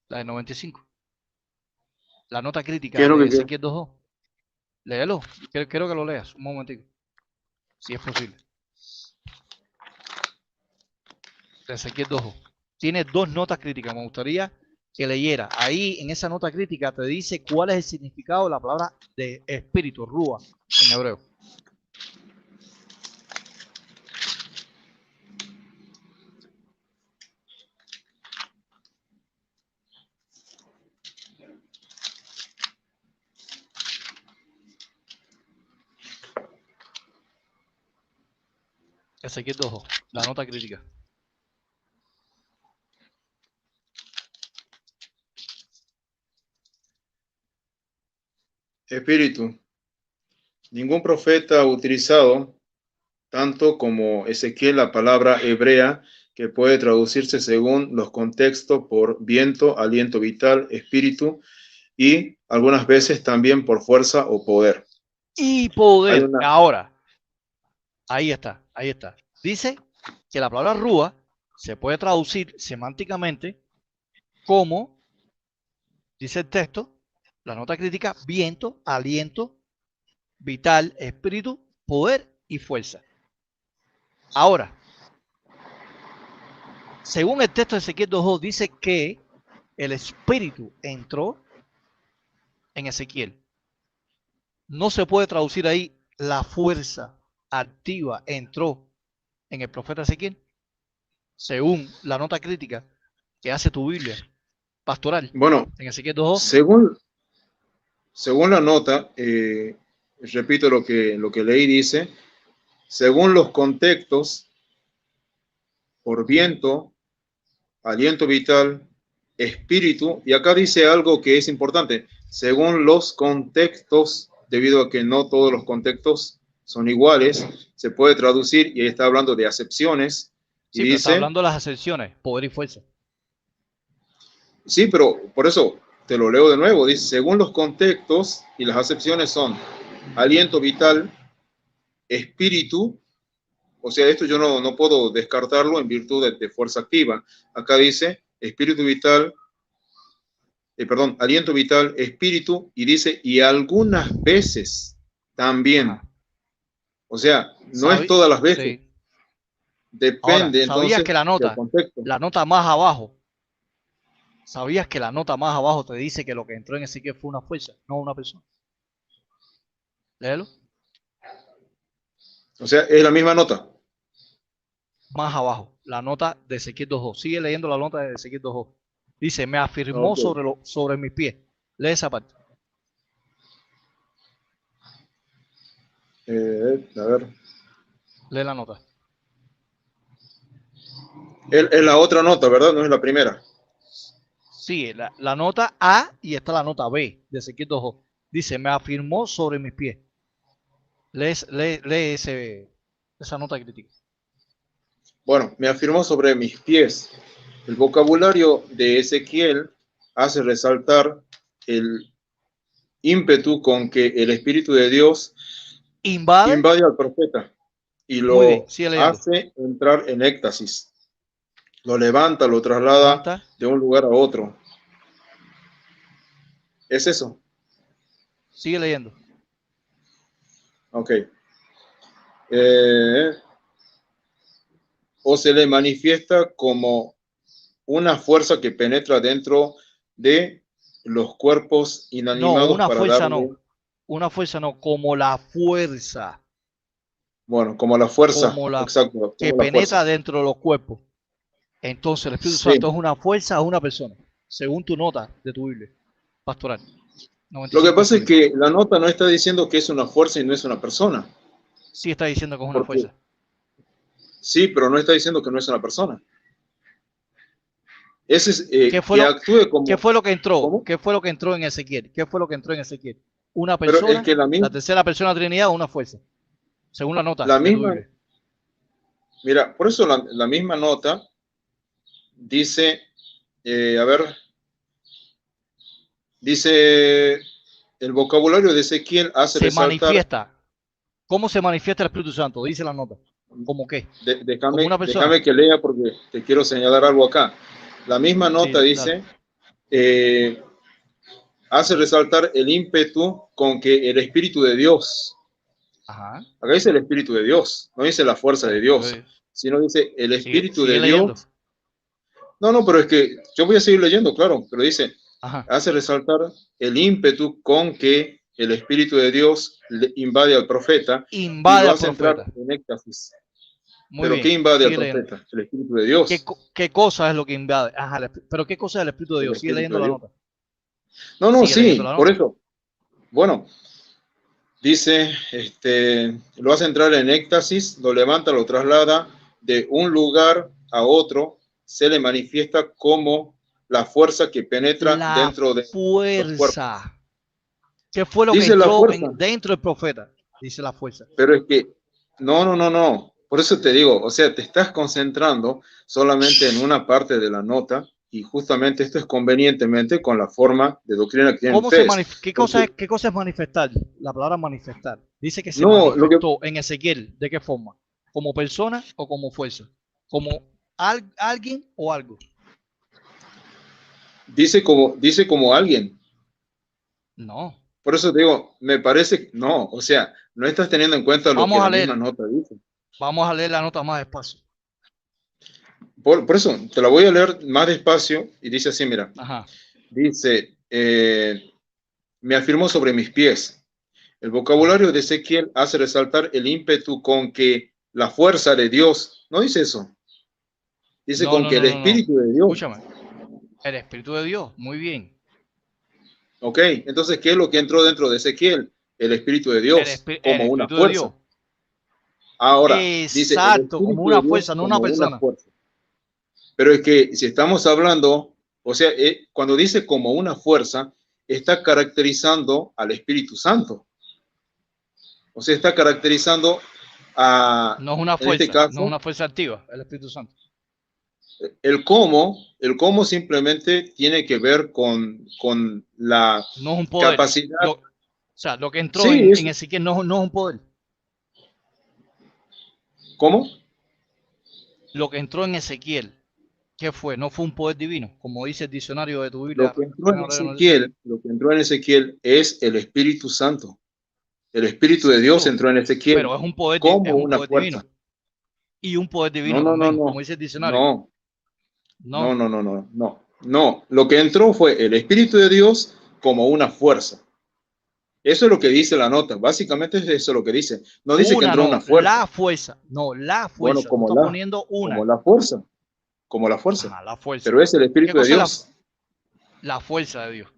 la de 95. La nota ¿qué es crítica lo de que quiere? Ezequiel 2.2. Léelo. Quiero que lo leas un momentico, si es posible. De Ezequiel 2.2. Tiene dos notas críticas. Me gustaría que leyera. Ahí en esa nota crítica te dice cuál es el significado de la palabra de espíritu, rúa, en hebreo. Ezequiel 2.2. La nota crítica. Espíritu. Ningún profeta ha utilizado tanto como Ezequiel la palabra hebrea que puede traducirse según los contextos por viento, aliento vital, espíritu y algunas veces también por fuerza o poder. Y Hay poder. una, Ahora, ahí está, ahí está. Dice que la palabra rúa se puede traducir semánticamente como, dice el texto, la nota crítica, viento, aliento, vital, espíritu, poder y fuerza. Ahora, según el texto de Ezequiel 2.2, dice que el espíritu entró en Ezequiel. No se puede traducir ahí la fuerza activa entró en el profeta Ezequiel, según la nota crítica que hace tu Biblia pastoral bueno, en Ezequiel 2.2. según la nota, repito lo que leí, dice, según los contextos, por viento, aliento vital, espíritu, y acá dice algo que es importante, según los contextos, debido a que no todos los contextos son iguales, se puede traducir, y ahí está hablando de acepciones, y Sí, pero está dice, hablando de las ascensiones, poder y fuerza. sí, pero por eso te lo leo de nuevo, dice, según los contextos, y las acepciones son aliento vital, espíritu, o sea, esto yo no puedo descartarlo en virtud de fuerza activa. Acá dice espíritu vital, perdón, aliento vital, espíritu, y dice, y algunas veces también. Ajá. O sea, no es todas las veces. Sí. Ahora, Depende ¿sabías entonces que del contexto. la nota más abajo, sabías que la nota más abajo te dice que lo que entró en Ezequiel fue una fuerza, no una persona? Léelo. O sea, es la misma nota. Más abajo, la nota de Ezequiel 2.2. Sigue leyendo la nota de Ezequiel 2.2. Dice, me afirmó Ok. sobre mis pies. Lee esa parte. A ver. Lee la nota. Es la otra nota, ¿verdad? No es la primera. Sí, la nota A y está la nota B de Ezequiel 2:2. Dice, me afirmó sobre mis pies. Lee esa nota crítica. Bueno, me afirmó sobre mis pies. El vocabulario de Ezequiel hace resaltar el ímpetu con que el Espíritu de Dios invade al profeta y Muy bien, lo sigue leyendo. hace entrar en éxtasis. Lo levanta, lo traslada de un lugar a otro. ¿Es eso? Sigue leyendo. Ok. O se le manifiesta como una fuerza que penetra dentro de los cuerpos No, inanimados una para fuerza darle, no. Una fuerza no, como la fuerza. bueno, como la fuerza, Como la exacto, que como la penetra fuerza. dentro de los cuerpos. Entonces el Espíritu Sí. Santo es una fuerza o una persona, según tu nota de tu Biblia pastoral. Lo que pasa es 95.1. que la nota no está diciendo que es una fuerza y no es una persona. Sí está diciendo que es una Porque, fuerza. sí, pero no está diciendo que no es una persona. Ese es, ¿Qué fue que lo, actúe como... ¿Qué fue lo que entró? ¿Cómo? ¿Qué fue lo que entró en Ezequiel? ¿Qué fue lo que entró en Ezequiel? ¿Una Pero es persona, que la tercera persona de la Trinidad o una fuerza? Según la nota la de tu misma, Biblia. mira, por eso la misma nota dice, a ver, dice, el vocabulario de Ezequiel hace Se resaltar, manifiesta. ¿Cómo se manifiesta el Espíritu Santo? Dice la nota. ¿Cómo qué? Como una persona. déjame que lea porque te quiero señalar algo acá. La misma nota Sí, dice, hace resaltar el ímpetu con que el Espíritu de Dios, Ajá. acá dice el Espíritu de Dios, no dice la fuerza El de Espíritu Dios, de Dios. sino dice el Espíritu Sigue de leyendo. Dios. No, pero es que yo voy a seguir leyendo, claro, pero dice, Ajá. hace resaltar el ímpetu con que el Espíritu de Dios invade al profeta y Invade lo al hace entrar profeta. en éxtasis. Muy ¿Pero qué bien. invade al Sigue leyendo. profeta? El Espíritu de Dios. ¿Qué cosa es lo que invade? Ajá. Pero ¿qué cosa es el Espíritu de El Dios? Sigue Espíritu leyendo de la Dios. nota. No, Sigue leyendo sí, la por nota. eso. Bueno, dice, lo hace entrar en éxtasis, lo levanta, lo traslada de un lugar a otro, se le manifiesta como la fuerza que penetra La dentro de los cuerpos. fuerza. ¿Qué fue lo que Dice la entró fuerza, dentro del profeta? Dice la fuerza. pero es que, no. Por eso te digo, o sea, te estás concentrando solamente en una parte de la nota y justamente esto es convenientemente con la forma de doctrina que tienen ¿Cómo se ustedes. ¿Qué Porque, cosa es manifestar? La palabra manifestar. Dice que se no, lo que manifestó en Ezequiel. ¿De qué forma? ¿Como persona o como fuerza? ¿Como alguien o algo? dice como alguien. No. Por eso te digo, me parece, no, o sea, no estás teniendo en cuenta lo que Vamos a la misma leer. nota dice. Vamos a leer la nota más despacio. Por eso, te la voy a leer más despacio y dice así, mira, Ajá. dice, me afirmó sobre mis pies. El vocabulario de Ezequiel hace resaltar el ímpetu con que la fuerza de Dios, no dice eso, dice con que el No. Espíritu de Dios. Escúchame. El Espíritu de Dios. Muy bien. Ok, entonces, ¿qué es lo que entró dentro de Ezequiel? El Espíritu de Dios, El como una Espíritu de fuerza. Dios. Ahora, dice el Exacto. Como Espíritu de una Dios fuerza, no una como una persona. fuerza. Pero es que si estamos hablando, o sea, cuando dice como una fuerza, está caracterizando al Espíritu Santo. O sea, está caracterizando a, No es una en este fuerza. No es caso, una fuerza activa. El Espíritu Santo. el cómo simplemente tiene que ver con la No es un poder. capacidad. O sea, lo que entró Sí, en Ezequiel no es un poder. ¿cómo? Lo que entró en Ezequiel, ¿qué fue? No fue un poder divino, como dice el diccionario de tu Lo Biblia. que entró en Ezequiel es el Espíritu Santo. El Espíritu de Dios Seguro, entró en Ezequiel pero es como un una poder divino. fuerza. Y un poder No, divino no, no, también, como no, dice el diccionario. no, No, no. Lo que entró fue el Espíritu de Dios como una fuerza. Eso es lo que dice la nota. Básicamente es eso lo que dice. No dice que una entró una no, fuerza. la fuerza. No, la Bueno, fuerza. No está poniendo como una. la fuerza, como la fuerza. Ajá, la fuerza. Pero es el ¿Qué Espíritu de cosa es Dios. la fuerza de Dios?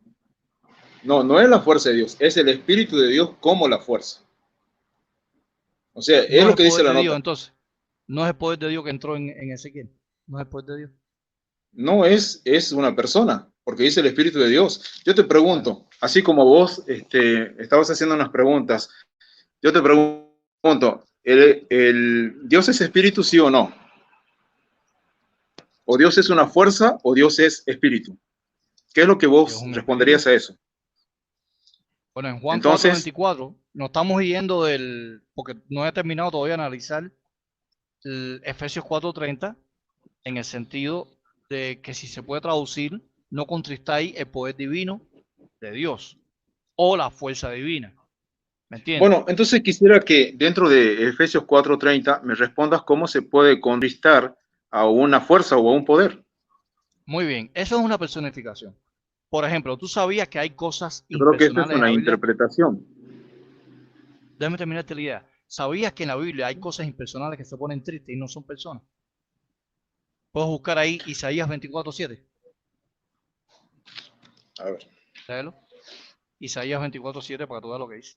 No, no es la fuerza de Dios, es el Espíritu de Dios como la fuerza. O sea, es No es lo el que dice poder la de Dios, nota. entonces. No es el poder de Dios que entró en Ezequiel. No es el poder de Dios. No es una persona, porque dice el Espíritu de Dios. Yo te Bueno, pregunto, así como vos estabas haciendo unas preguntas, yo te pregunto, ¿el Dios es espíritu, sí o no? ¿O Dios es una fuerza o Dios es espíritu? ¿Qué es lo que es vos un espíritu. responderías a eso? Bueno, en Juan Entonces, 4:24 nos estamos yendo porque no he terminado todavía de analizar el Efesios 4:30 en el sentido de que si se puede traducir, no contristáis el poder divino de Dios o la fuerza divina. ¿Me entiendes? bueno, entonces quisiera que dentro de Efesios 4:30 me respondas cómo se puede contristar a una fuerza o a un poder. Muy bien, eso es una personificación. Por ejemplo, ¿tú sabías que hay cosas Yo creo que esta es impersonales en una la Biblia? interpretación. Déjame terminarte la idea. ¿Sabías que en la Biblia hay cosas impersonales que se ponen tristes y no son personas? Puedes buscar ahí Isaías 24:7. A ver. Léelo. Isaías 24:7 para que tú veas lo que dice.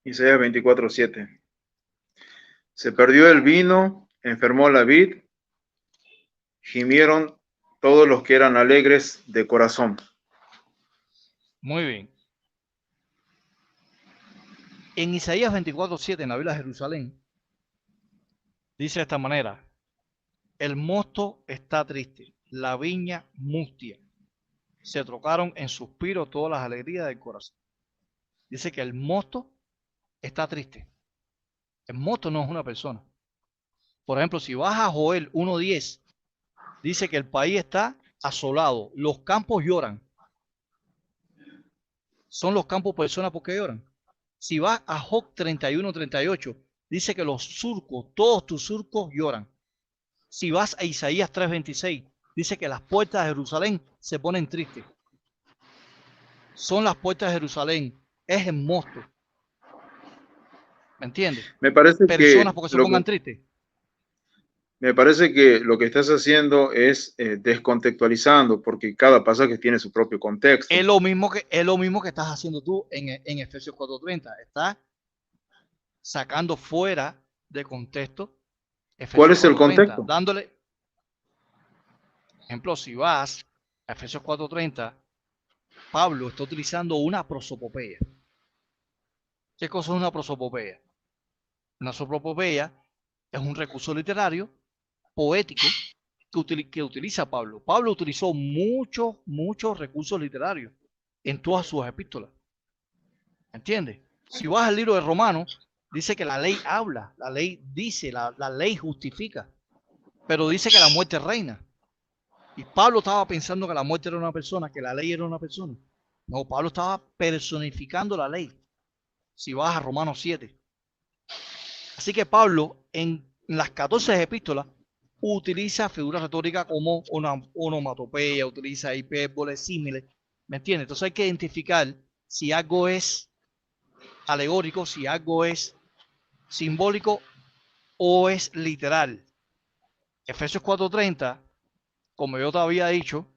Isaías 24:7. Se perdió el vino, enfermó la vid, gimieron todos los que eran alegres de corazón. Muy bien. En Isaías 24:7, en la Biblia de Jerusalén, dice de esta manera: el mosto está triste, la viña mustia. Se trocaron en suspiros todas las alegrías del corazón. Dice que el mosto está triste. El mosto no es una persona. Por ejemplo, si vas a Joel 1:10, dice que el país está asolado, los campos lloran. ¿Son los campos personas porque lloran? Si vas a Job 31:38, dice que los surcos, todos tus surcos lloran. Si vas a Isaías 3:26, dice que las puertas de Jerusalén se ponen tristes. Son las puertas de Jerusalén, es el mosto. ¿Me entiendes? Me parece Personas que porque se lo pongan que tristes. me parece que lo que estás haciendo es descontextualizando, porque cada pasaje tiene su propio contexto. Es lo mismo que estás haciendo tú en Efesios 4:30. Estás sacando fuera de contexto ¿Cuál Efesios es el 4:30, contexto? dándole, ejemplo, si vas a Efesios 4:30, Pablo está utilizando una prosopopeya. ¿Qué cosa es una prosopopeya? Una prosopopeya es un recurso literario, poético, que utiliza Pablo. Pablo utilizó muchos recursos literarios en todas sus epístolas. ¿Entiendes? Si vas al libro de Romanos, dice que la ley habla, la ley dice, la ley justifica, pero dice que la muerte reina. Y Pablo estaba pensando que la muerte era una persona, que la ley era una persona. No, Pablo estaba personificando la ley. Si vas a Romanos 7. Así que Pablo en las 14 epístolas utiliza figuras retóricas como una onomatopeya, utiliza hipérboles, símiles. ¿Me entiendes? Entonces hay que identificar si algo es alegórico, si algo es simbólico o es literal. Efesios 4:30, como yo te había dicho,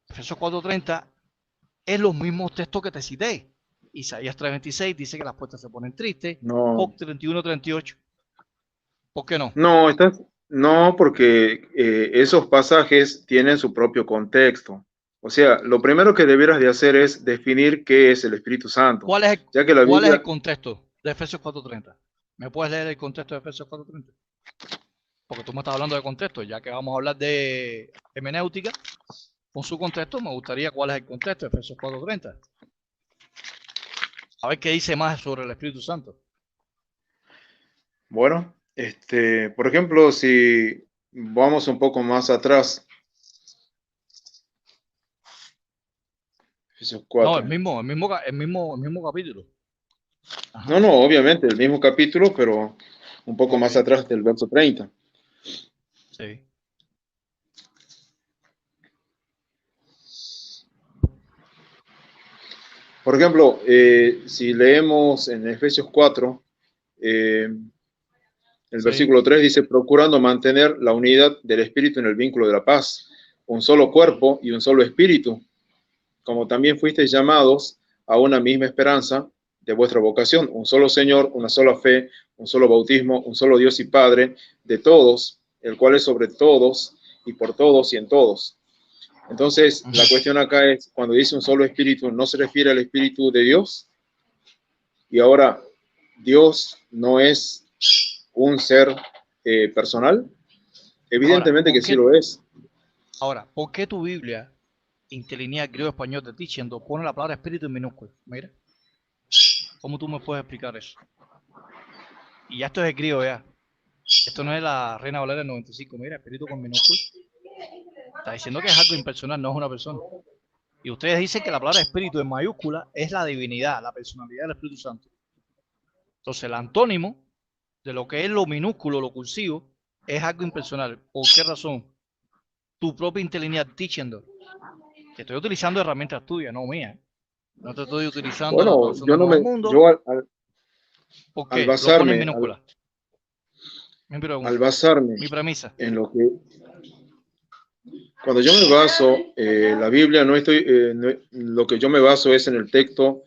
Efesios 4:30 es los mismos textos que te cité. Isaías 3:26 dice que las puertas se ponen tristes. No, Job 31:38. ¿Por qué no? no, no, porque esos pasajes tienen su propio contexto. O sea, lo primero que debieras de hacer es definir qué es el Espíritu Santo, ya que la cuál es Biblia, el contexto de Efesios 4:30? ¿Me puedes leer el contexto de Efesios 4:30? Porque tú me estás hablando de contexto, ya que vamos a hablar de hermenéutica, con su contexto, me gustaría cuál es el contexto de Efesios 4:30. A ver qué dice más sobre el Espíritu Santo. bueno, por ejemplo, si vamos un poco más atrás, Efesios No, 4. el mismo capítulo. No, Ajá. no, obviamente, el mismo capítulo, pero un poco Ok, más atrás del verso 30. sí. Por ejemplo, si leemos en Efesios 4, El Sí. versículo 3 dice, procurando mantener la unidad del espíritu en el vínculo de la paz, un solo cuerpo y un solo espíritu, como también fuisteis llamados a una misma esperanza de vuestra vocación, un solo Señor, una sola fe, un solo bautismo, un solo Dios y Padre de todos, el cual es sobre todos y por todos y en todos. Entonces, la cuestión acá es, cuando dice un solo espíritu, ¿no se refiere al espíritu de Dios? Y ahora, ¿Dios no es un ser personal? Evidentemente que sí lo es. Ahora, ¿por qué tu Biblia, interlineal griego-español de Diciendo, pone la palabra espíritu en minúscula? Mira, ¿cómo tú me puedes explicar eso? Y ya esto es el griego ya. Esto no es la Reina Valera del 95. Mira, espíritu con minúscula. Está diciendo que es algo impersonal, no es una persona. Y ustedes dicen que la palabra espíritu en mayúscula es la divinidad, la personalidad del Espíritu Santo. Entonces, el antónimo de lo que es lo minúsculo, lo cursivo, es algo impersonal. ¿Por qué razón? Tu propia interlineal diciendo que estoy utilizando herramientas tuyas, no mías. No te estoy utilizando la Bueno, traducción yo del no Nuevo me, Mundo. yo ¿Por al qué? Lo pone en basarme, minúscula. Mi al pregunta, basarme mi premisa. en lo que, cuando yo me baso, la Biblia no estoy, lo que yo me baso es en el texto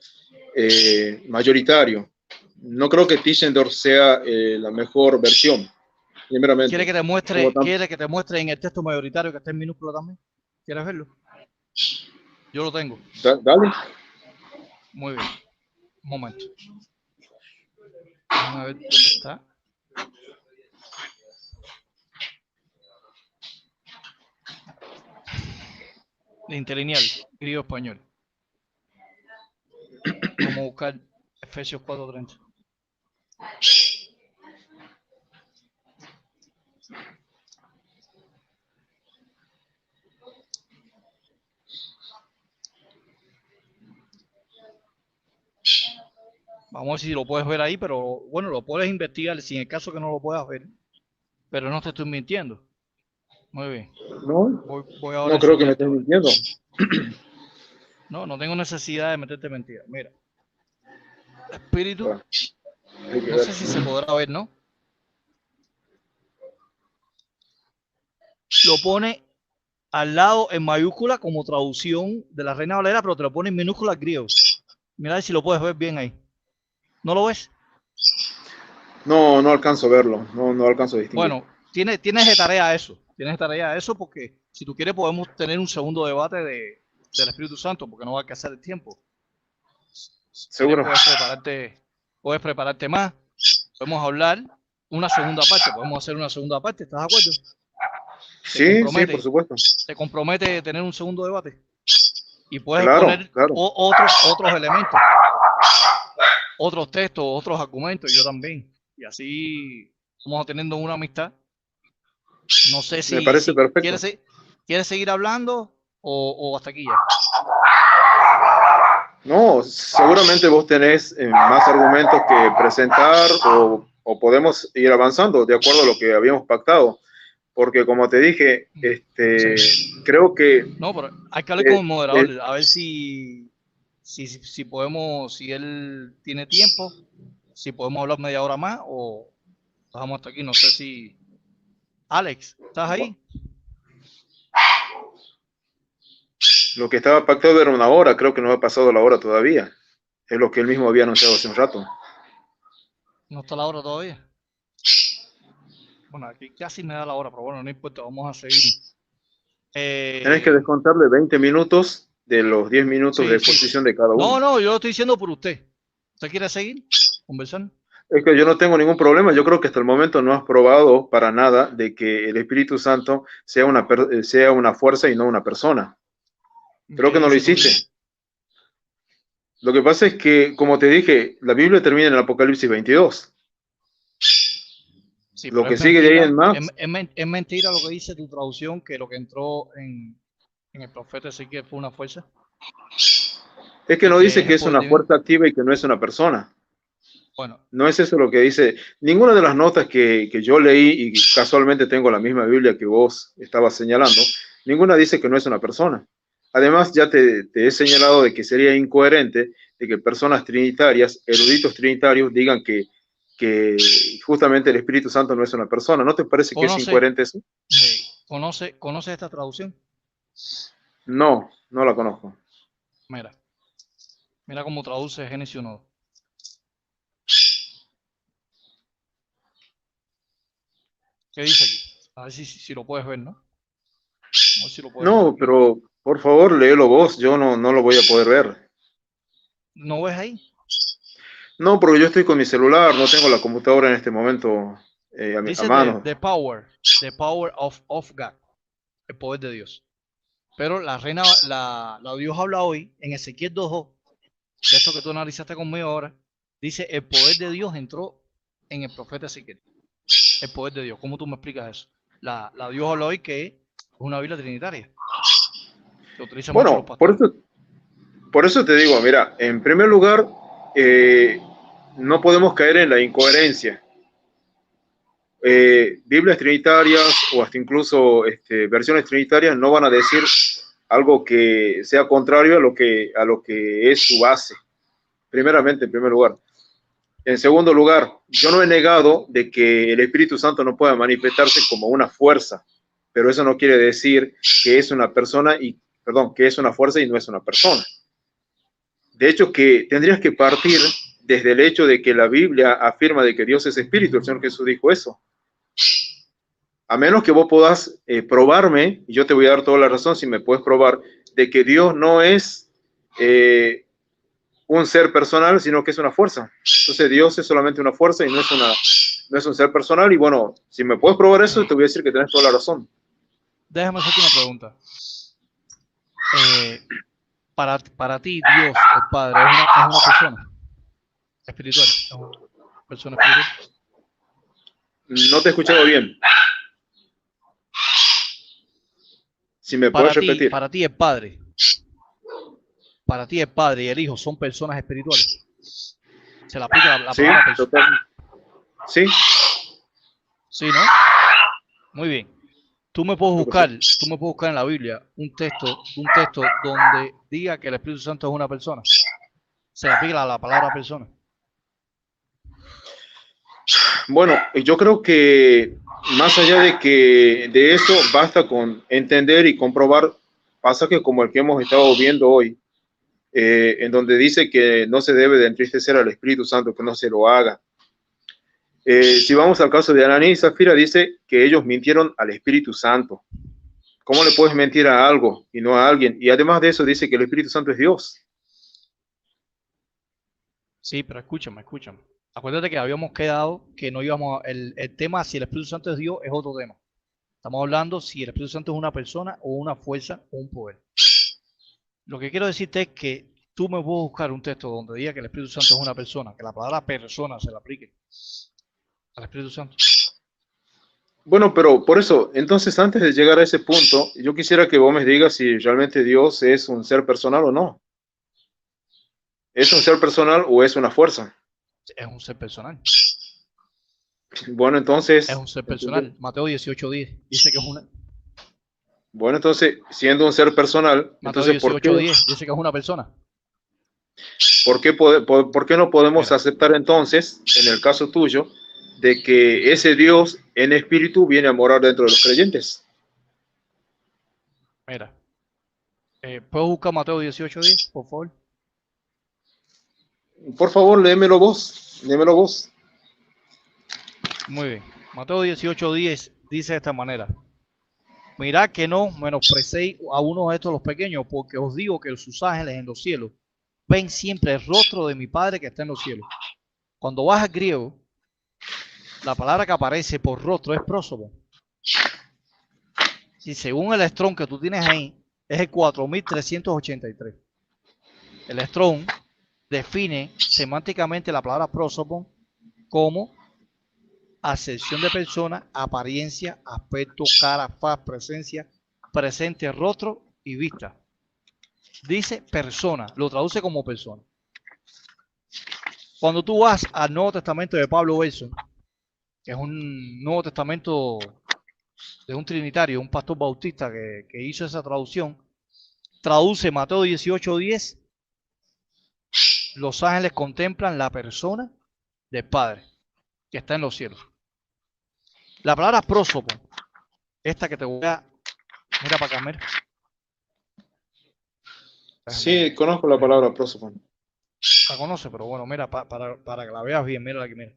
mayoritario. No creo que Tischendorf sea la mejor versión, primeramente. ¿Quiere que te muestre en el texto mayoritario que está en minúscula también? ¿Quieres verlo? Yo lo tengo. Dale. Muy bien. Un momento. Vamos a ver dónde está. Interlineal, griego-español. Vamos a buscar Efesios 4:30. Vamos a ver si lo puedes ver ahí, pero bueno, lo puedes investigar si en el caso que no lo puedas ver. Pero no te estoy mintiendo. Muy bien. No, Voy ahora no a creo que me estés enseñarte. mintiendo. No tengo necesidad de meterte mentira. Mira. Espíritu. Hay que No ver. sé si se podrá ver, ¿no? Lo pone al lado en mayúscula como traducción de la Reina Valera, pero te lo pone en minúscula griego. Mira si lo puedes ver bien ahí. ¿No lo ves? No, no alcanzo a verlo. No alcanzo a distinguir. Bueno, tienes de tarea eso. Tienes de tarea eso porque si tú quieres podemos tener un segundo debate del Espíritu Santo porque no va a alcanzar el tiempo. Seguro. Puedes prepararte más. Podemos hablar una segunda parte. Podemos hacer una segunda parte. ¿Estás de acuerdo? Sí, por supuesto. ¿Te compromete tener un segundo debate? Y puedes poner Claro. otros elementos, otros textos, otros argumentos, yo también. Y así vamos teniendo una amistad. No sé si, Me parece perfecto. ¿quieres seguir hablando o hasta aquí ya? No, seguramente vos tenés más argumentos que presentar o podemos ir avanzando de acuerdo a lo que habíamos pactado. Porque como te dije, creo que... No, pero hay que hablar con el moderador, a ver si podemos, si él tiene tiempo, si podemos hablar media hora más o bajamos hasta aquí. No sé si... Alex, ¿estás ahí? Lo que estaba pactado era una hora, creo que no ha pasado la hora todavía. Es lo que él mismo había anunciado hace un rato. ¿No está la hora todavía? Bueno, aquí casi me da la hora, pero bueno, no importa, vamos a seguir. Tenés que descontarle 20 minutos de los 10 minutos de exposición de cada uno. No, yo lo estoy diciendo por usted. ¿Usted quiere seguir conversando? Es que yo no tengo ningún problema. Yo creo que hasta el momento no has probado para nada de que el Espíritu Santo sea una fuerza y no una persona. Creo que no lo hiciste. Lo que pasa es que, como te dije, la Biblia termina en el Apocalipsis 22. Sí, lo que sigue de ahí en más. Es mentira lo que dice tu traducción, que lo que entró en el profeta Ezequiel fue una fuerza. Es que no dice que es una fuerza activa y que no es una persona. Bueno. No es eso lo que dice. Ninguna de las notas que yo leí, y casualmente tengo la misma Biblia que vos estabas señalando, ninguna dice que no es una persona. Además, ya te he señalado de que sería incoherente de que personas trinitarias, eruditos trinitarios, digan que justamente el Espíritu Santo no es una persona. ¿No te parece que es incoherente eso? ¿Conoce esta traducción? No, no la conozco. Mira cómo traduce Génesis 1. ¿Qué dice aquí? A ver si lo puedes ver, ¿no? A ver si lo puedes ver. No, pero por favor, léelo vos. Yo no lo voy a poder ver. ¿No ves ahí? No, porque yo estoy con mi celular, no tengo la computadora en este momento a Dice mano. the power of God, el poder de Dios. Pero la Dios habla hoy en Ezequiel 2:2, esto que tú analizaste conmigo ahora, dice el poder de Dios entró en el profeta Ezequiel. El poder de Dios. ¿Cómo tú me explicas eso? La Dios habla hoy que es una Biblia trinitaria. Se utiliza mucho los Bueno, pastores. por eso te digo, mira, en primer lugar, no podemos caer en la incoherencia. Biblias trinitarias o hasta incluso versiones trinitarias no van a decir algo que sea contrario a lo que es su base. Primeramente, en primer lugar. En segundo lugar, yo no he negado de que el Espíritu Santo no pueda manifestarse como una fuerza, pero eso no quiere decir que es una persona que es una fuerza y no es una persona. De hecho, que tendrías que partir desde el hecho de que la Biblia afirma de que Dios es espíritu. El Señor Jesús dijo eso. A menos que vos puedas probarme, y yo te voy a dar toda la razón si me puedes probar, de que Dios no es un ser personal, sino que es una fuerza. Entonces Dios es solamente una fuerza y no es un ser personal. Y bueno, si me puedes probar eso, te voy a decir que tenés toda la razón. Déjame hacerte una pregunta. Para ti, Dios, el Padre, es una persona espiritual. Es una persona espiritual. No te he escuchado bien. Si me puedes repetir. Para ti, el Padre. Para ti, el Padre y el Hijo son personas espirituales. Se le aplica la palabra persona. Sí. Sí, ¿no? Muy bien. Tú me puedes buscar en la Biblia un texto donde diga que el Espíritu Santo es una persona. Se le aplica la palabra persona. Bueno, yo creo que más allá de eso, basta con entender y comprobar pasajes como el que hemos estado viendo hoy, en donde dice que no se debe de entristecer al Espíritu Santo, que no se lo haga. Si vamos al caso de Ananías y Zafira, dice que ellos mintieron al Espíritu Santo. ¿Cómo le puedes mentir a algo y no a alguien? Y además de eso dice que el Espíritu Santo es Dios. Sí, pero escúchame. Acuérdate que habíamos quedado que no íbamos el tema si el Espíritu Santo es Dios es otro tema. Estamos hablando si el Espíritu Santo es una persona o una fuerza o un poder. Lo que quiero decirte es que tú me puedes buscar un texto donde diga que el Espíritu Santo es una persona, que la palabra persona se le aplique al Espíritu Santo. Bueno, pero por eso, entonces antes de llegar a ese punto, yo quisiera que vos me digas si realmente Dios es un ser personal o no. ¿Es un ser personal o es una fuerza? Es un ser personal. Bueno, entonces... Es un ser personal. Mateo 18:10 dice que es una... Bueno, entonces, siendo un ser personal, Mateo entonces 18:10 dice que es una persona. ¿Por qué no podemos aceptar entonces, en el caso tuyo, de que ese Dios en espíritu viene a morar dentro de los creyentes? Mira, ¿puedo buscar Mateo 18:10, por favor? Por favor, léemelo vos. Muy bien. Mateo 18:10 dice de esta manera: mirad que no menosprecéis a uno de estos los pequeños, porque os digo que sus ángeles en los cielos ven siempre el rostro de mi Padre que está en los cielos. Cuando vas al griego, la palabra que aparece por rostro es prósopo. Y según el Strong que tú tienes ahí, es el 4383. El Strong define semánticamente la palabra prósopo como acepción de persona, apariencia, aspecto, cara, faz, presencia, presente, rostro y vista. Dice persona, lo traduce como persona. Cuando tú vas al Nuevo Testamento de Pablo Belson, que es un Nuevo Testamento de un trinitario, un pastor bautista que hizo esa traducción, traduce Mateo 18:10, los ángeles contemplan la persona del Padre. que está en los cielos. La palabra prósopo, esta que te voy a... Mira para acá, mira. Sí, conozco la palabra prosopon. La conoce, pero bueno, mira, para que la veas bien, mira aquí, mira.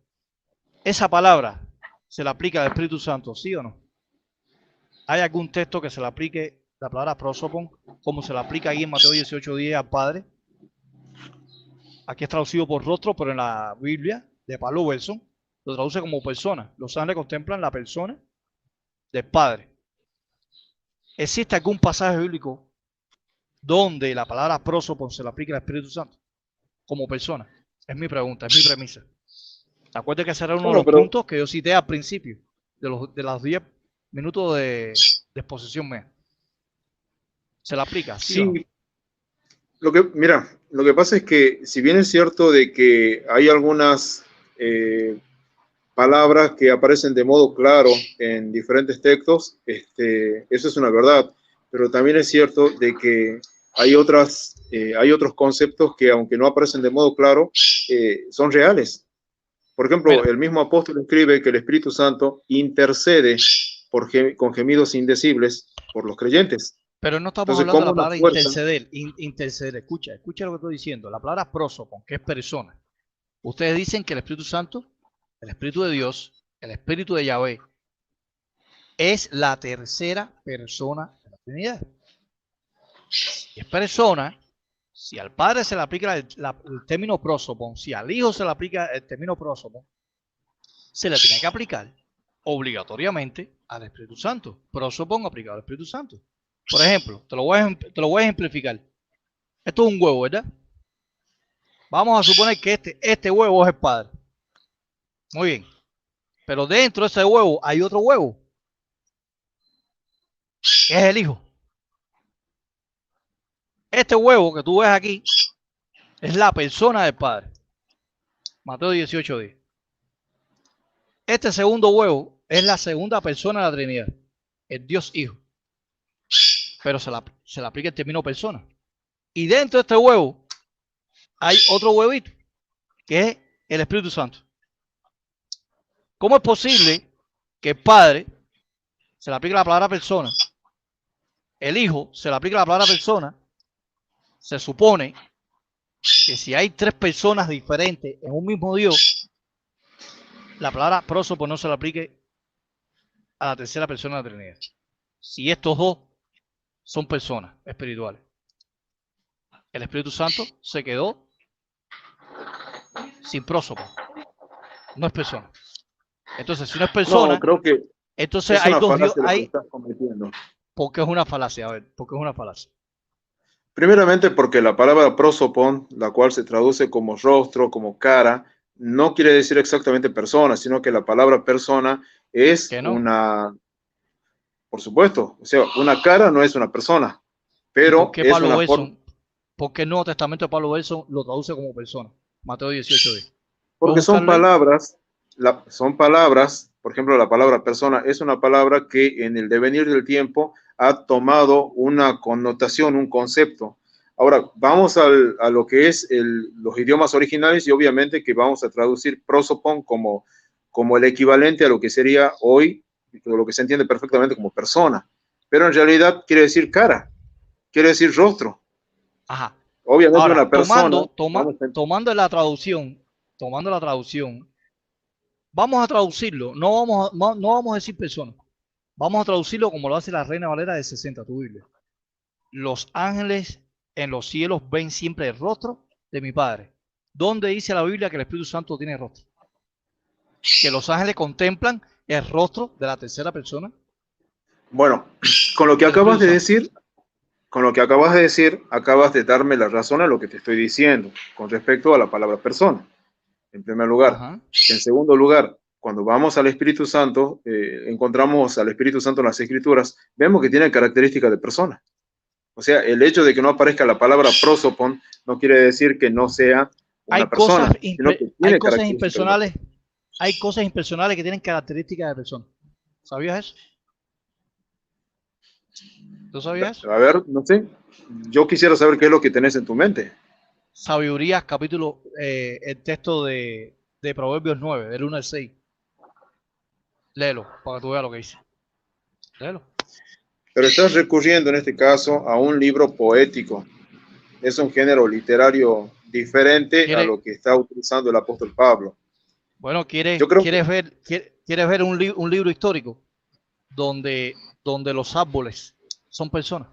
Esa palabra se la aplica al Espíritu Santo, ¿sí o no? ¿Hay algún texto que se le aplique la palabra prosopon como se la aplica ahí en Mateo 18:10 al Padre? Aquí es traducido por rostro, pero en la Biblia de Pablo Wilson lo traduce como persona. Los ángeles contemplan la persona del Padre. ¿Existe algún pasaje bíblico donde la palabra prosopon se la aplique al Espíritu Santo como persona? Es mi pregunta, es mi premisa. Acuérdate que ese era uno de Bueno, los pero puntos que yo cité al principio de los 10 minutos de exposición mía. ¿Se la aplica? ¿Sí o no? sí, mira, lo que pasa es que si bien es cierto de que hay algunas palabras que aparecen de modo claro en diferentes textos, eso es una verdad, pero también es cierto de que hay otros conceptos que aunque no aparecen de modo claro, son reales. Por ejemplo, Mira, el mismo apóstol escribe que el Espíritu Santo intercede con gemidos indecibles por los creyentes. pero no estamos Entonces, hablando de como la una palabra fuerza, interceder. Interceder, escucha lo que estoy diciendo. La palabra prosopon, que es persona. Ustedes dicen que el Espíritu Santo, el Espíritu de Dios, el Espíritu de Yahvé, es la tercera persona de la Trinidad. Si es persona, si al Padre se le aplica el término prosopon, si al Hijo se le aplica el término prosopon, se le tiene que aplicar obligatoriamente al Espíritu Santo. Prosopon aplicado al Espíritu Santo. Por ejemplo, te lo voy a ejemplificar. Esto es un huevo, ¿verdad? Vamos a suponer que este huevo es el Padre. Muy bien. Pero dentro de ese huevo hay otro huevo, que es el Hijo. Este huevo que tú ves aquí es la persona del Padre. Mateo 18:10. Este segundo huevo es la segunda persona de la Trinidad, el Dios Hijo. Pero se le aplica el término persona. Y dentro de este huevo hay otro huevito, que es el Espíritu Santo. ¿Cómo es posible que el Padre se le aplique la palabra persona, el Hijo se le aplique la palabra persona? Se supone que si hay tres personas diferentes en un mismo Dios, la palabra prósopo no se le aplique a la tercera persona de la Trinidad. Si estos dos son personas espirituales. El Espíritu Santo se quedó sin prósopo. No es persona. Entonces, si no es persona, no, creo que entonces es hay una dos dioses. falacia lo que estás cometiendo. ¿Por qué es una falacia? A ver, ¿por qué es una falacia? Primeramente porque la palabra prosopon, la cual se traduce como rostro, como cara, no quiere decir exactamente persona, sino que la palabra persona es ¿Qué no? una, por supuesto, o sea, una cara no es una persona, ¿Y por pero qué es Pablo una forma, Wilson, por qué el Nuevo Testamento de Pablo Wilson lo traduce como persona? Mateo 18:10. ¿Puedes porque buscarlo ahí? son palabras, por ejemplo, la palabra persona es una palabra que en el devenir del tiempo ha tomado una connotación, un concepto. Ahora, vamos a lo que es los idiomas originales y obviamente que vamos a traducir prosopon como el equivalente a lo que sería hoy, lo que se entiende perfectamente como persona. Pero en realidad quiere decir cara, quiere decir rostro. Ajá. Obviamente Ahora, una persona, tomando la traducción, vamos a traducirlo, no vamos a decir persona, vamos a traducirlo como lo hace la Reina Valera de 60, tu Biblia. Los ángeles en los cielos ven siempre el rostro de mi Padre. ¿Dónde dice la Biblia que el Espíritu Santo tiene rostro? Que los ángeles contemplan el rostro de la tercera persona bueno, con lo que del acabas Espíritu de Santo. decir, con lo que acabas de decir, acabas de darme la razón a lo que te estoy diciendo con respecto a la palabra persona, en primer lugar. Ajá. En segundo lugar, cuando vamos al Espíritu Santo, encontramos al Espíritu Santo en las Escrituras, vemos que tiene características de persona. O sea, el hecho de que no aparezca la palabra prosopon no quiere decir que no sea Hay una cosas, persona, sino que tiene características de persona. hay cosas impersonales que tienen características de persona. ¿Sabías eso? ¿Tú sabías eso? A ver, no sé, yo quisiera saber qué es lo que tenés en tu mente. Sabiduría, capítulo, el texto de Proverbios 9, del 1 al 6. Léelo, para que tú veas lo que dice. Léelo. Pero estás recurriendo en este caso a un libro poético. Es un género literario diferente a ¿Quieres, lo que está utilizando el apóstol Pablo. bueno, Yo creo que quieres ver un libro histórico donde los árboles son personas?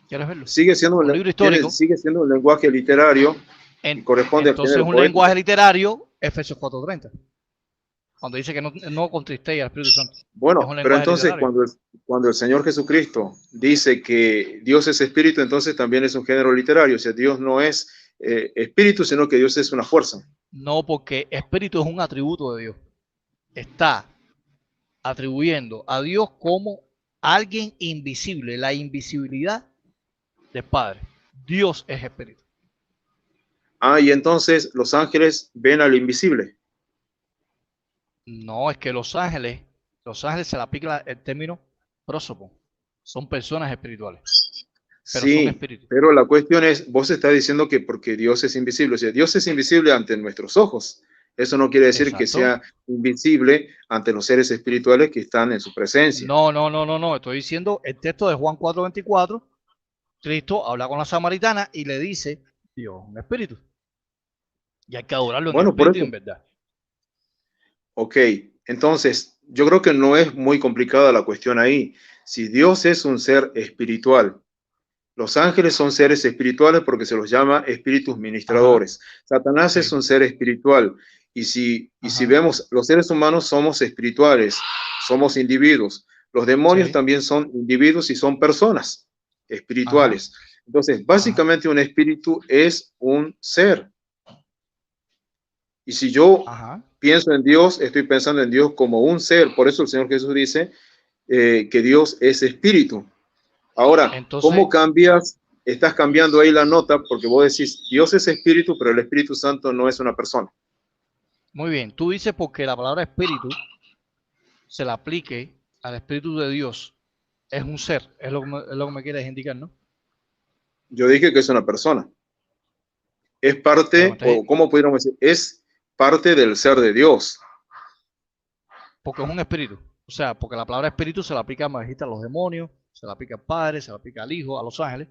¿Quieres verlo? sigue siendo Un libro histórico. sigue siendo un lenguaje literario y corresponde al Entonces género un poético. lenguaje literario, Efesios 4:30, cuando dice que no contristéis al Espíritu Santo. Es Bueno, un pero lenguaje entonces literario. cuando el Señor Jesucristo dice que Dios es espíritu, entonces también es un género literario. O sea, Dios no es espíritu, sino que Dios es una fuerza. No, porque espíritu es un atributo de Dios. Está atribuyendo a Dios como alguien invisible, la invisibilidad del Padre. Dios es espíritu. Ah, y entonces los ángeles ven al invisible. No, es que los ángeles se le aplica el término prósopo. Son personas espirituales, pero son Sí, espíritus. pero la cuestión es, vos estás diciendo que porque Dios es invisible, o sea, Dios es invisible ante nuestros ojos. Eso no quiere decir que Exacto. sea invisible ante los seres espirituales que están en su presencia. No. Estoy diciendo el texto de Juan 4:24. Cristo habla con la samaritana y le dice, Dios es un espíritu. Y hay que adorarlo en Bueno, por espíritu y eso, en verdad. ok, entonces yo creo que no es muy complicada la cuestión ahí. Si Dios es un ser espiritual, los ángeles son seres espirituales porque se los llama espíritus Ajá, ministradores. Satanás es sí, un ser espiritual. Y si ajá, vemos, los seres humanos somos espirituales, somos individuos. Los demonios sí, también son individuos y son personas ajá, espirituales. Entonces, ajá. básicamente un espíritu es un ser. Y si yo Ajá. pienso en Dios, estoy pensando en Dios como un ser. Por eso el Señor Jesús dice que Dios es espíritu. Ahora, Entonces, ¿cómo cambias? Estás cambiando ahí la nota porque vos decís, Dios es espíritu, pero el Espíritu Santo no es una persona. muy bien, tú dices porque la palabra espíritu se le aplique al espíritu de Dios, es un ser, es lo que me quieres indicar, ¿no? Yo dije que es una persona. Es Pero me parte, estás, o ¿cómo pudiéramos decir? Es parte del ser de Dios. porque es un espíritu. O sea, porque la palabra espíritu se le aplica, me dijiste, a los demonios, se le aplica al Padre, se le aplica al Hijo, a los ángeles,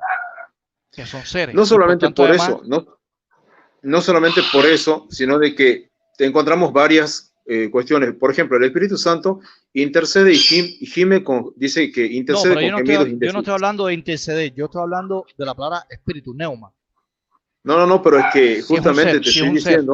que son seres. No Y por solamente tanto, por además, eso, no solamente por eso, sino de que te encontramos varias cuestiones. Por ejemplo, el Espíritu Santo intercede y gime dice que no, intercede pero con gemidos yo no estoy indecibles. hablando de interceder, yo estoy hablando de la palabra espíritu, neuma. No, pero es que Si es un justamente ser, si es un ser.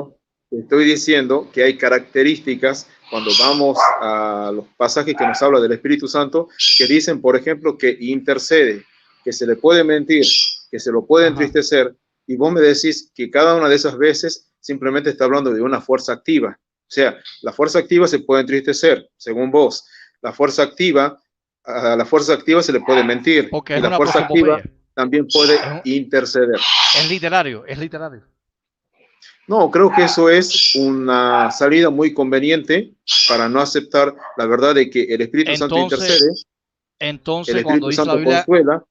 te estoy diciendo que hay características cuando vamos a los pasajes que nos habla del Espíritu Santo, que dicen, por ejemplo, que intercede, que se le puede mentir, que se lo puede Ajá. entristecer, y vos me decís que cada una de esas veces simplemente está hablando de una fuerza activa. O sea, la fuerza activa se puede entristecer, según vos. La fuerza activa, a la fuerza activa se le puede mentir, Porque y es la una fuerza activa prosopopeya. también puede Es, interceder. es literario, es literario. No, creo que eso es una salida muy conveniente para no aceptar la verdad de que el Espíritu Santo Entonces, intercede, el cuando Espíritu dice la Santo Biblia, consuela.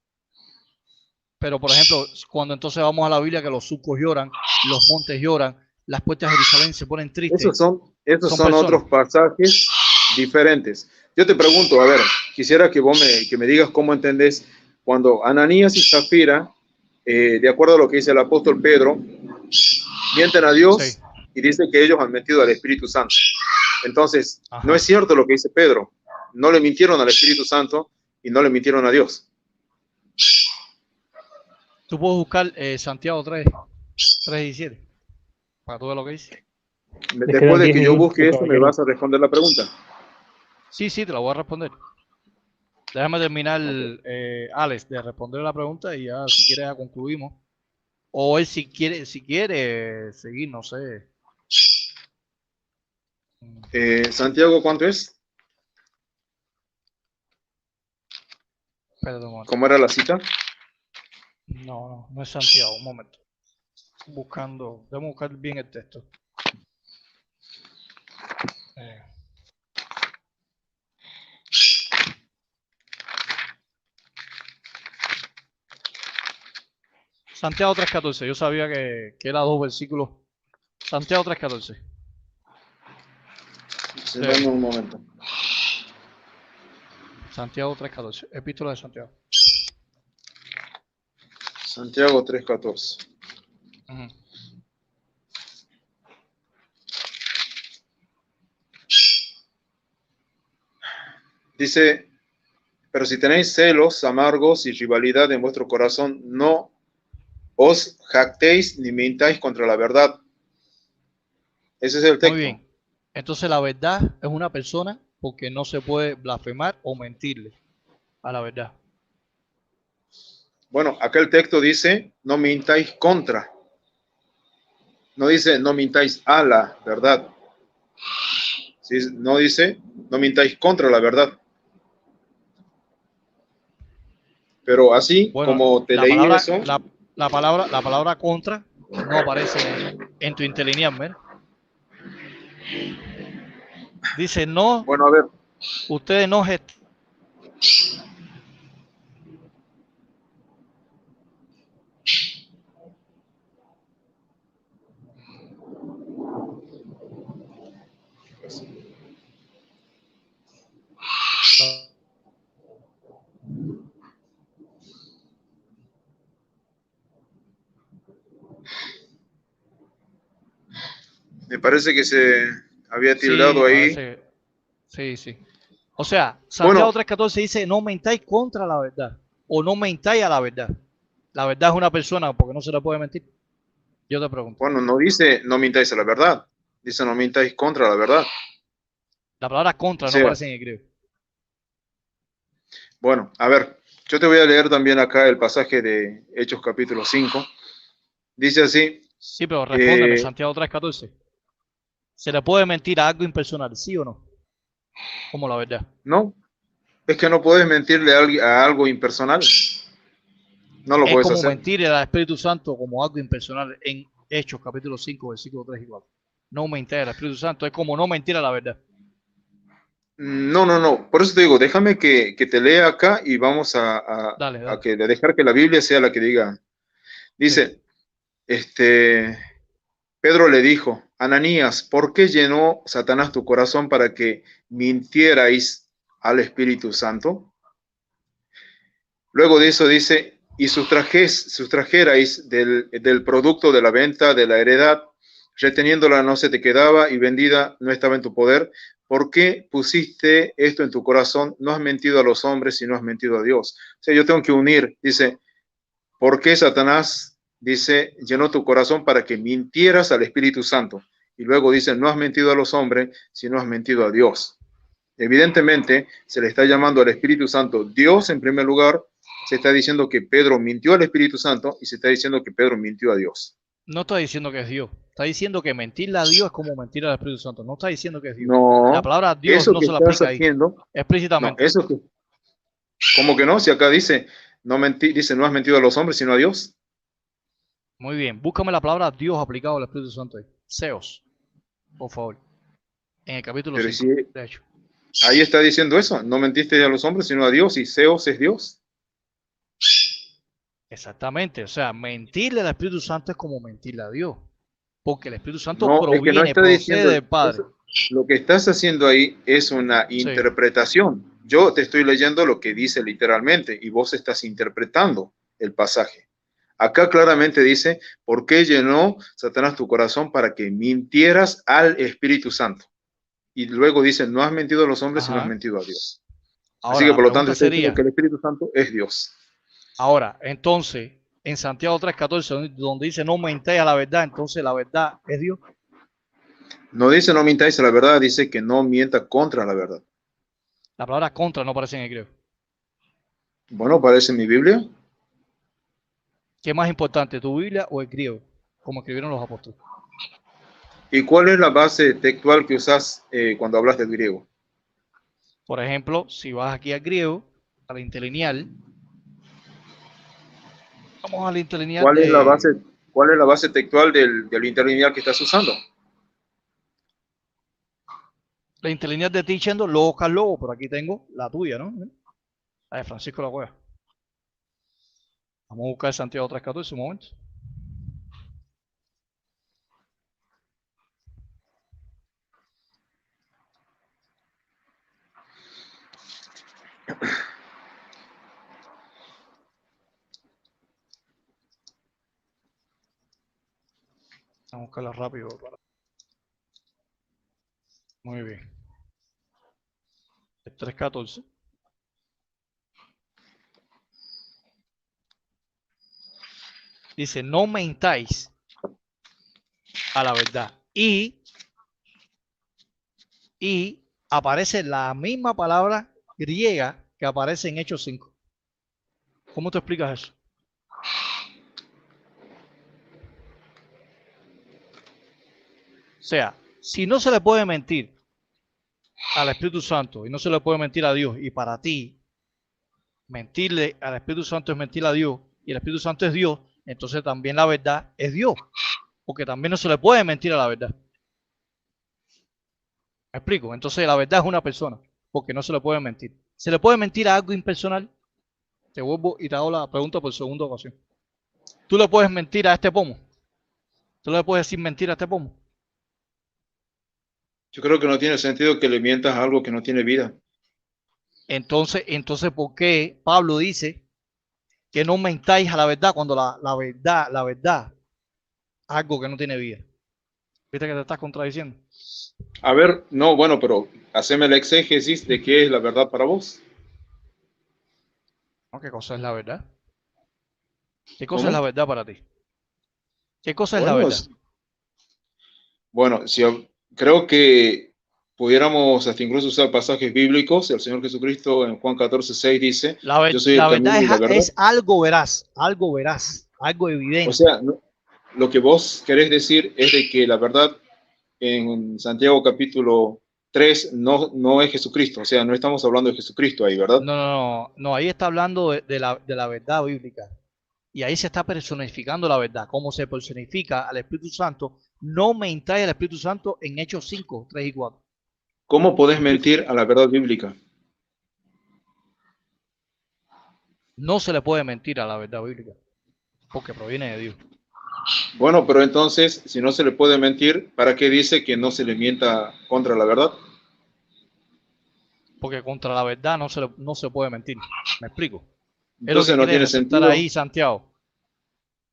pero por ejemplo, cuando entonces vamos a la Biblia que los surcos lloran, los montes lloran, las puertas de Jerusalén se ponen tristes, Esos son son personas. otros pasajes diferentes. Yo te pregunto, a ver, quisiera que me digas cómo entendés cuando Ananías y Zafira, de acuerdo a lo que dice el apóstol Pedro, mienten a Sí, Dios y dicen que ellos han mentido al Espíritu Santo. Entonces, no ajá. es cierto lo que dice Pedro. No le mintieron al Espíritu Santo y no le mintieron a Dios. Tú puedes buscar Santiago 3:17 para todo lo que dice. Le Después quedan de 10 que yo minutos, busque esto, me caballero. vas a responder la pregunta. Sí, te la voy a responder. Déjame terminar, Ok. Alex, de responder la pregunta y ya si quieres ya concluimos. O él si quiere seguir, no sé. Santiago, ¿cuánto es? Espérate un momento. ¿Cómo era la cita? No es Santiago, un momento. Debemos buscar bien el texto. Eh, Santiago 3:14, yo sabía que era 2 versículos. Santiago 3:14. Sí, dame un momento. Santiago 3:14. Epístola de Santiago. Santiago 3:14. Ujú. Dice, pero si tenéis celos amargos y rivalidad en vuestro corazón, no os jactéis ni mintáis contra la verdad. Ese es el Muy texto. bien. Entonces la verdad es una persona porque no se puede blasfemar o mentirle a la verdad. Bueno, acá el texto dice, no mintáis contra. No dice, no mintáis a la verdad. ¿Sí? No dice, no mintáis contra la verdad. Pero así Bueno, como te la leí palabra, eso, la palabra contra no aparece en tu interlineal, ¿ver? Dice no, bueno, a ver, ustedes no me parece que se había sí, tildado ahí. parece, sí, sí. O sea, Santiago Bueno, 3:14 dice no mentáis contra la verdad o no mentáis a la verdad. La verdad es una persona porque no se la puede mentir. Yo te pregunto. bueno, no dice, no mintáis a la verdad. Dice, no mintáis contra la verdad. La palabra O contra no sea, aparece en el griego. bueno, a ver, yo te voy a leer también acá el pasaje de Hechos capítulo 5. Dice así, Sí, pero respóndeme, eh, Santiago 3:14. ¿Se le puede mentir a algo impersonal, sí o no? Como la verdad. no, es que no puedes mentirle a algo impersonal. No lo Es puedes como hacer. mentir al Espíritu Santo como algo impersonal en Hechos capítulo 5, versículo 3 y 4. No mentir al Espíritu Santo es como no mentir a la verdad. No, no, no. Por eso te digo, déjame que te lea acá y vamos Dale, a dale. que de dejar que la Biblia sea la que diga. Sí. Dice, este, Pedro le dijo, Ananías, ¿por qué llenó Satanás tu corazón para que mintierais al Espíritu Santo? Luego de eso dice, y sustrajerais del producto de la venta de la heredad, reteniéndola no se te quedaba y vendida no estaba en tu poder. ¿Por qué pusiste esto en tu corazón? No has mentido a los hombres, sino has mentido a Dios. O sea, yo tengo que unir, dice, ¿por qué Satanás, dice, llenó tu corazón para que mintieras al Espíritu Santo? Y luego dice, no has mentido a los hombres, sino has mentido a Dios. Evidentemente, se le está llamando al Espíritu Santo Dios en primer lugar, se está diciendo que Pedro mintió al Espíritu Santo y se está diciendo que Pedro mintió a Dios. No está diciendo que es Dios. Está diciendo que mentirle a Dios es como mentir al Espíritu Santo. No está diciendo que es Dios. La No, palabra Dios eso no que se la estás aplica ahí haciendo, no, explícitamente. eso que, ¿cómo que no? Si acá dice, dice, no has mentido a los hombres, sino a Dios. Muy bien. Búscame la palabra Dios aplicado al Espíritu Santo ahí. Seos, por favor. En el capítulo Pero si 5, de hecho. ahí está diciendo eso, no mentiste a los hombres, sino a Dios, y Zeus es Dios. Exactamente. O sea, mentirle al Espíritu Santo es como mentirle a Dios. Porque el Espíritu Santo No, es que no proviene, está procede diciendo del Padre. eso. Lo que estás haciendo ahí es una Sí. interpretación. Yo te estoy leyendo lo que dice literalmente y vos estás interpretando el pasaje. Acá claramente dice, ¿por qué llenó Satanás tu corazón para que mintieras al Espíritu Santo? Y luego dice, no has mentido a los hombres, sino has Ajá. mentido a Dios. Así Ahora, que la por lo tanto pregunta está diciendo que sería, el Espíritu Santo es Dios. ahora, entonces, en Santiago 3:14, donde dice no mentéis a la verdad, entonces la verdad es Dios. No dice no mintáis a la verdad, dice que no mienta contra la verdad. La palabra contra no aparece en el griego. Bueno, aparece en mi Biblia. ¿Qué es más importante, tu Biblia o el griego? Como escribieron los apóstoles. ¿Y cuál es la base textual que usas cuando hablas del griego? Por ejemplo, si vas aquí al griego, al interlineal, vamos al interlineal ¿Cuál es la base, de cuál es la base textual del interlineal que estás usando? la interlineal de ti diciendo loca, lobo, pero aquí tengo la tuya, ¿no? La de Francisco La Cueva. Vamos a buscar Santiago 3:14 un momento. buscarla rápido. Muy bien. El 3:14. Dice, no mentáis a la verdad. Y aparece la misma palabra griega que aparece en Hechos 5. ¿Cómo te explicas eso? O sea, si no se le puede mentir al Espíritu Santo y no se le puede mentir a Dios, y para ti mentirle al Espíritu Santo es mentir a Dios y el Espíritu Santo es Dios, entonces también la verdad es Dios, porque también no se le puede mentir a la verdad. ¿Me explico? Entonces la verdad es una persona, porque no se le puede mentir. ¿Se le puede mentir a algo impersonal? Te vuelvo y te hago la pregunta por segunda ocasión. ¿Tú le puedes mentir a este pomo? ¿Tú le puedes decir mentira a este pomo? Yo creo que no tiene sentido que le mientas a algo que no tiene vida. Entonces, ¿por qué Pablo dice que no mentáis a la verdad cuando la verdad, algo que no tiene vida? ¿Viste que te estás contradiciendo? A ver, no, bueno, pero haceme la exégesis de qué es la verdad para vos. ¿No? ¿Qué cosa es la verdad? ¿Qué cosa es la ¿Cómo? verdad para ti? ¿Qué cosa es la Bueno, verdad? bueno, creo que pudiéramos hasta incluso usar pasajes bíblicos. El Señor Jesucristo en Juan 14:6 dice, yo soy el La camino verdad y la verdad. es algo veraz, algo O evidente. sea, lo que vos querés decir es de que la verdad en Santiago capítulo 3 no es Jesucristo. O sea, no estamos hablando de Jesucristo ahí, ¿verdad? No, ahí está hablando de la verdad bíblica. Y ahí se está personificando la verdad. ¿Cómo se personifica al Espíritu Santo? No mentáis al Espíritu Santo en Hechos 5, 3 y 4. ¿Cómo podés ¿Me explico? mentir a la verdad bíblica? No se le puede mentir a la verdad bíblica, porque proviene de Dios. Bueno, pero entonces, si no se le puede mentir, ¿para qué dice que no se le mienta contra la verdad? Porque contra la verdad no se puede mentir. ¿Me explico? Es lo que Entonces no quiere tiene resaltar sentido. ahí Santiago.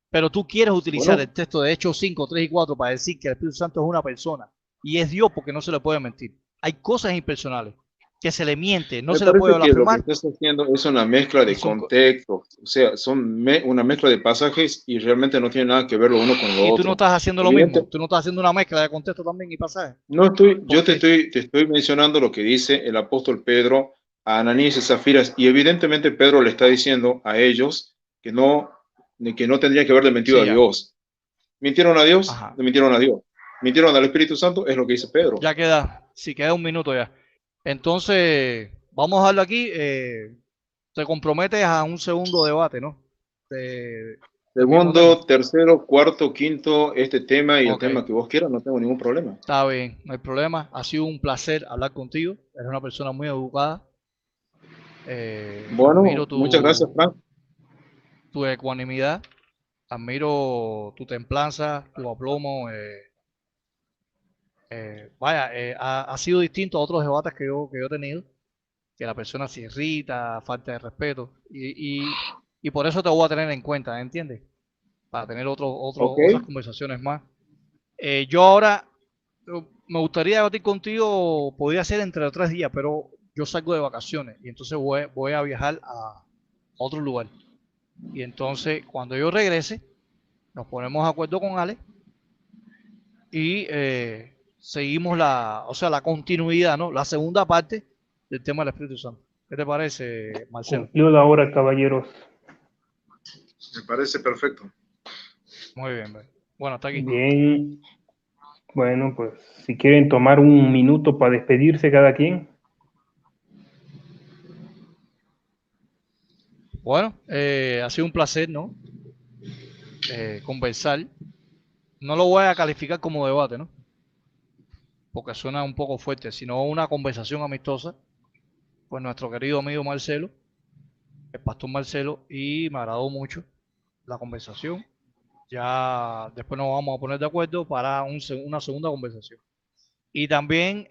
Pero tú quieres utilizar Bueno, el texto de Hechos 5, 3 y 4 para decir que el Espíritu Santo es una persona y es Dios porque no se le puede mentir. Hay cosas impersonales que se le miente, no me se le parece puede que lo que blasfemar estás haciendo es una mezcla y de contextos, o sea, son una mezcla de pasajes y realmente no tiene nada que ver lo uno con lo y tú no otro. estás haciendo lo Evidente, mismo, tú no estás haciendo una mezcla de contexto también y pasajes. no estoy, yo Porque, te estoy mencionando lo que dice el apóstol Pedro a Ananías y Zafiras, y evidentemente Pedro le está diciendo a ellos que no tendrían que haberle mentido sí, a ya, Dios. ¿Mintieron a Dios? ajá, Le mintieron a Dios. ¿Mintieron al Espíritu Santo? Es lo que dice Pedro. ya queda, si queda un minuto ya. Entonces, vamos a dejarlo aquí. Te comprometes a un segundo debate, ¿no? Del mismo tema. Segundo, tercero, cuarto, quinto, este tema y el Ok, tema que vos quieras, no tengo ningún problema. está bien, no hay problema. Ha sido un placer hablar contigo. Eres una persona muy educada. Bueno, Admiro muchas gracias, Frank. tu ecuanimidad, admiro tu templanza, tu aplomo. Vaya, ha sido distinto a otros debates que yo he tenido, que la persona se irrita, falta de respeto. Y por eso te voy a tener en cuenta, ¿entiendes? Para tener Ok, otras conversaciones más. Yo ahora me gustaría debatir contigo, podría ser entre los 3 días, pero yo salgo de vacaciones y entonces voy a viajar a otro lugar. Y entonces, cuando yo regrese, nos ponemos de acuerdo con Ale y seguimos o sea, la continuidad, ¿no? La segunda parte del tema del Espíritu Santo. ¿Qué te parece, Marcelo? Cumplió la hora, caballeros. me parece perfecto. Muy bien, bueno, hasta aquí. Bien, bueno, pues si quieren tomar un minuto para despedirse cada quien. Bueno, ha sido un placer, ¿no? Conversar. No lo voy a calificar como debate, ¿no? Porque suena un poco fuerte, sino una conversación amistosa. Pues nuestro querido amigo Marcelo, el pastor Marcelo, y me agradó mucho la conversación. Ya después nos vamos a poner de acuerdo para una segunda conversación. Y también,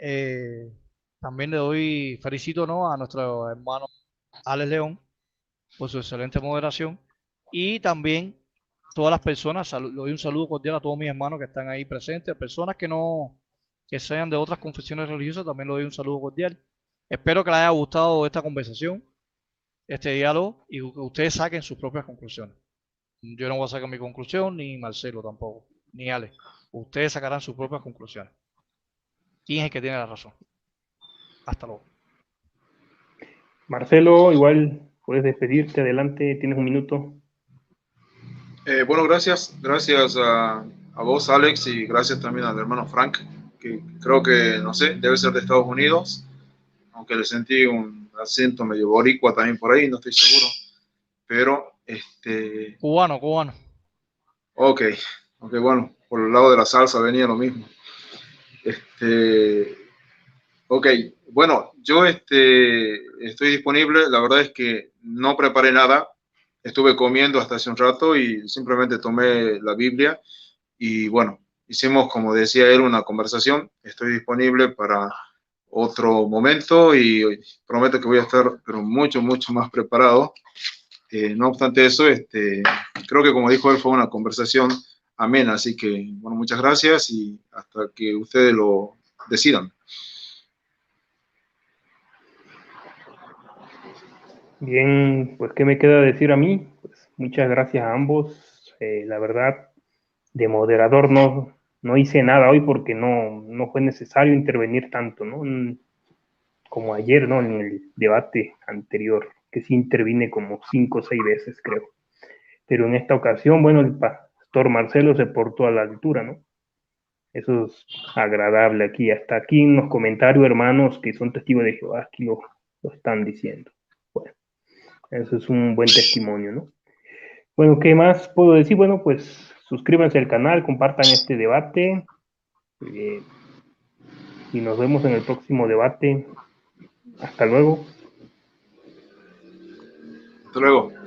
también le doy, felicito, ¿no?, a nuestro hermano Alex León por su excelente moderación. Y también todas las personas, le doy un saludo cordial a todos mis hermanos que están ahí presentes, personas que sean de otras confesiones religiosas, también le doy un saludo cordial. Espero que les haya gustado esta conversación, este diálogo, y que ustedes saquen sus propias conclusiones. Yo no voy a sacar mi conclusión, ni Marcelo tampoco, ni Ale. Ustedes sacarán sus propias conclusiones. ¿Quién es el que tiene la razón? Hasta luego. Marcelo, igual puedes despedirte, adelante, tienes un minuto. Bueno, gracias a vos, Alex, y gracias también al hermano Frank, que creo que, no sé, debe ser de Estados Unidos, aunque le sentí un acento medio boricua también por ahí, no estoy seguro, pero, Cubano. ok, bueno, por el lado de la salsa venía lo mismo. Ok, bueno, yo estoy disponible, la verdad es que no preparé nada, estuve comiendo hasta hace un rato y simplemente tomé la Biblia y bueno, hicimos, como decía él, una conversación, estoy disponible para otro momento y prometo que voy a estar pero mucho más preparado. No obstante eso, creo que como dijo él fue una conversación amena, así que bueno, muchas gracias y hasta que ustedes lo decidan. Bien, pues ¿qué me queda decir a mí? Pues muchas gracias a ambos. La verdad, de moderador no hice nada hoy porque no fue necesario intervenir tanto, ¿no? Como ayer, ¿no? En el debate anterior, que sí intervine como 5 o 6 veces, creo. Pero en esta ocasión, bueno, el pastor Marcelo se portó a la altura, ¿no? Eso es agradable aquí. Hasta aquí en los comentarios, hermanos que son testigos de Jehová, aquí lo están diciendo. Bueno, eso es un buen testimonio, ¿no? Bueno, ¿qué más puedo decir? Bueno, pues suscríbanse al canal, compartan este debate y nos vemos en el próximo debate. Hasta luego. Hasta luego.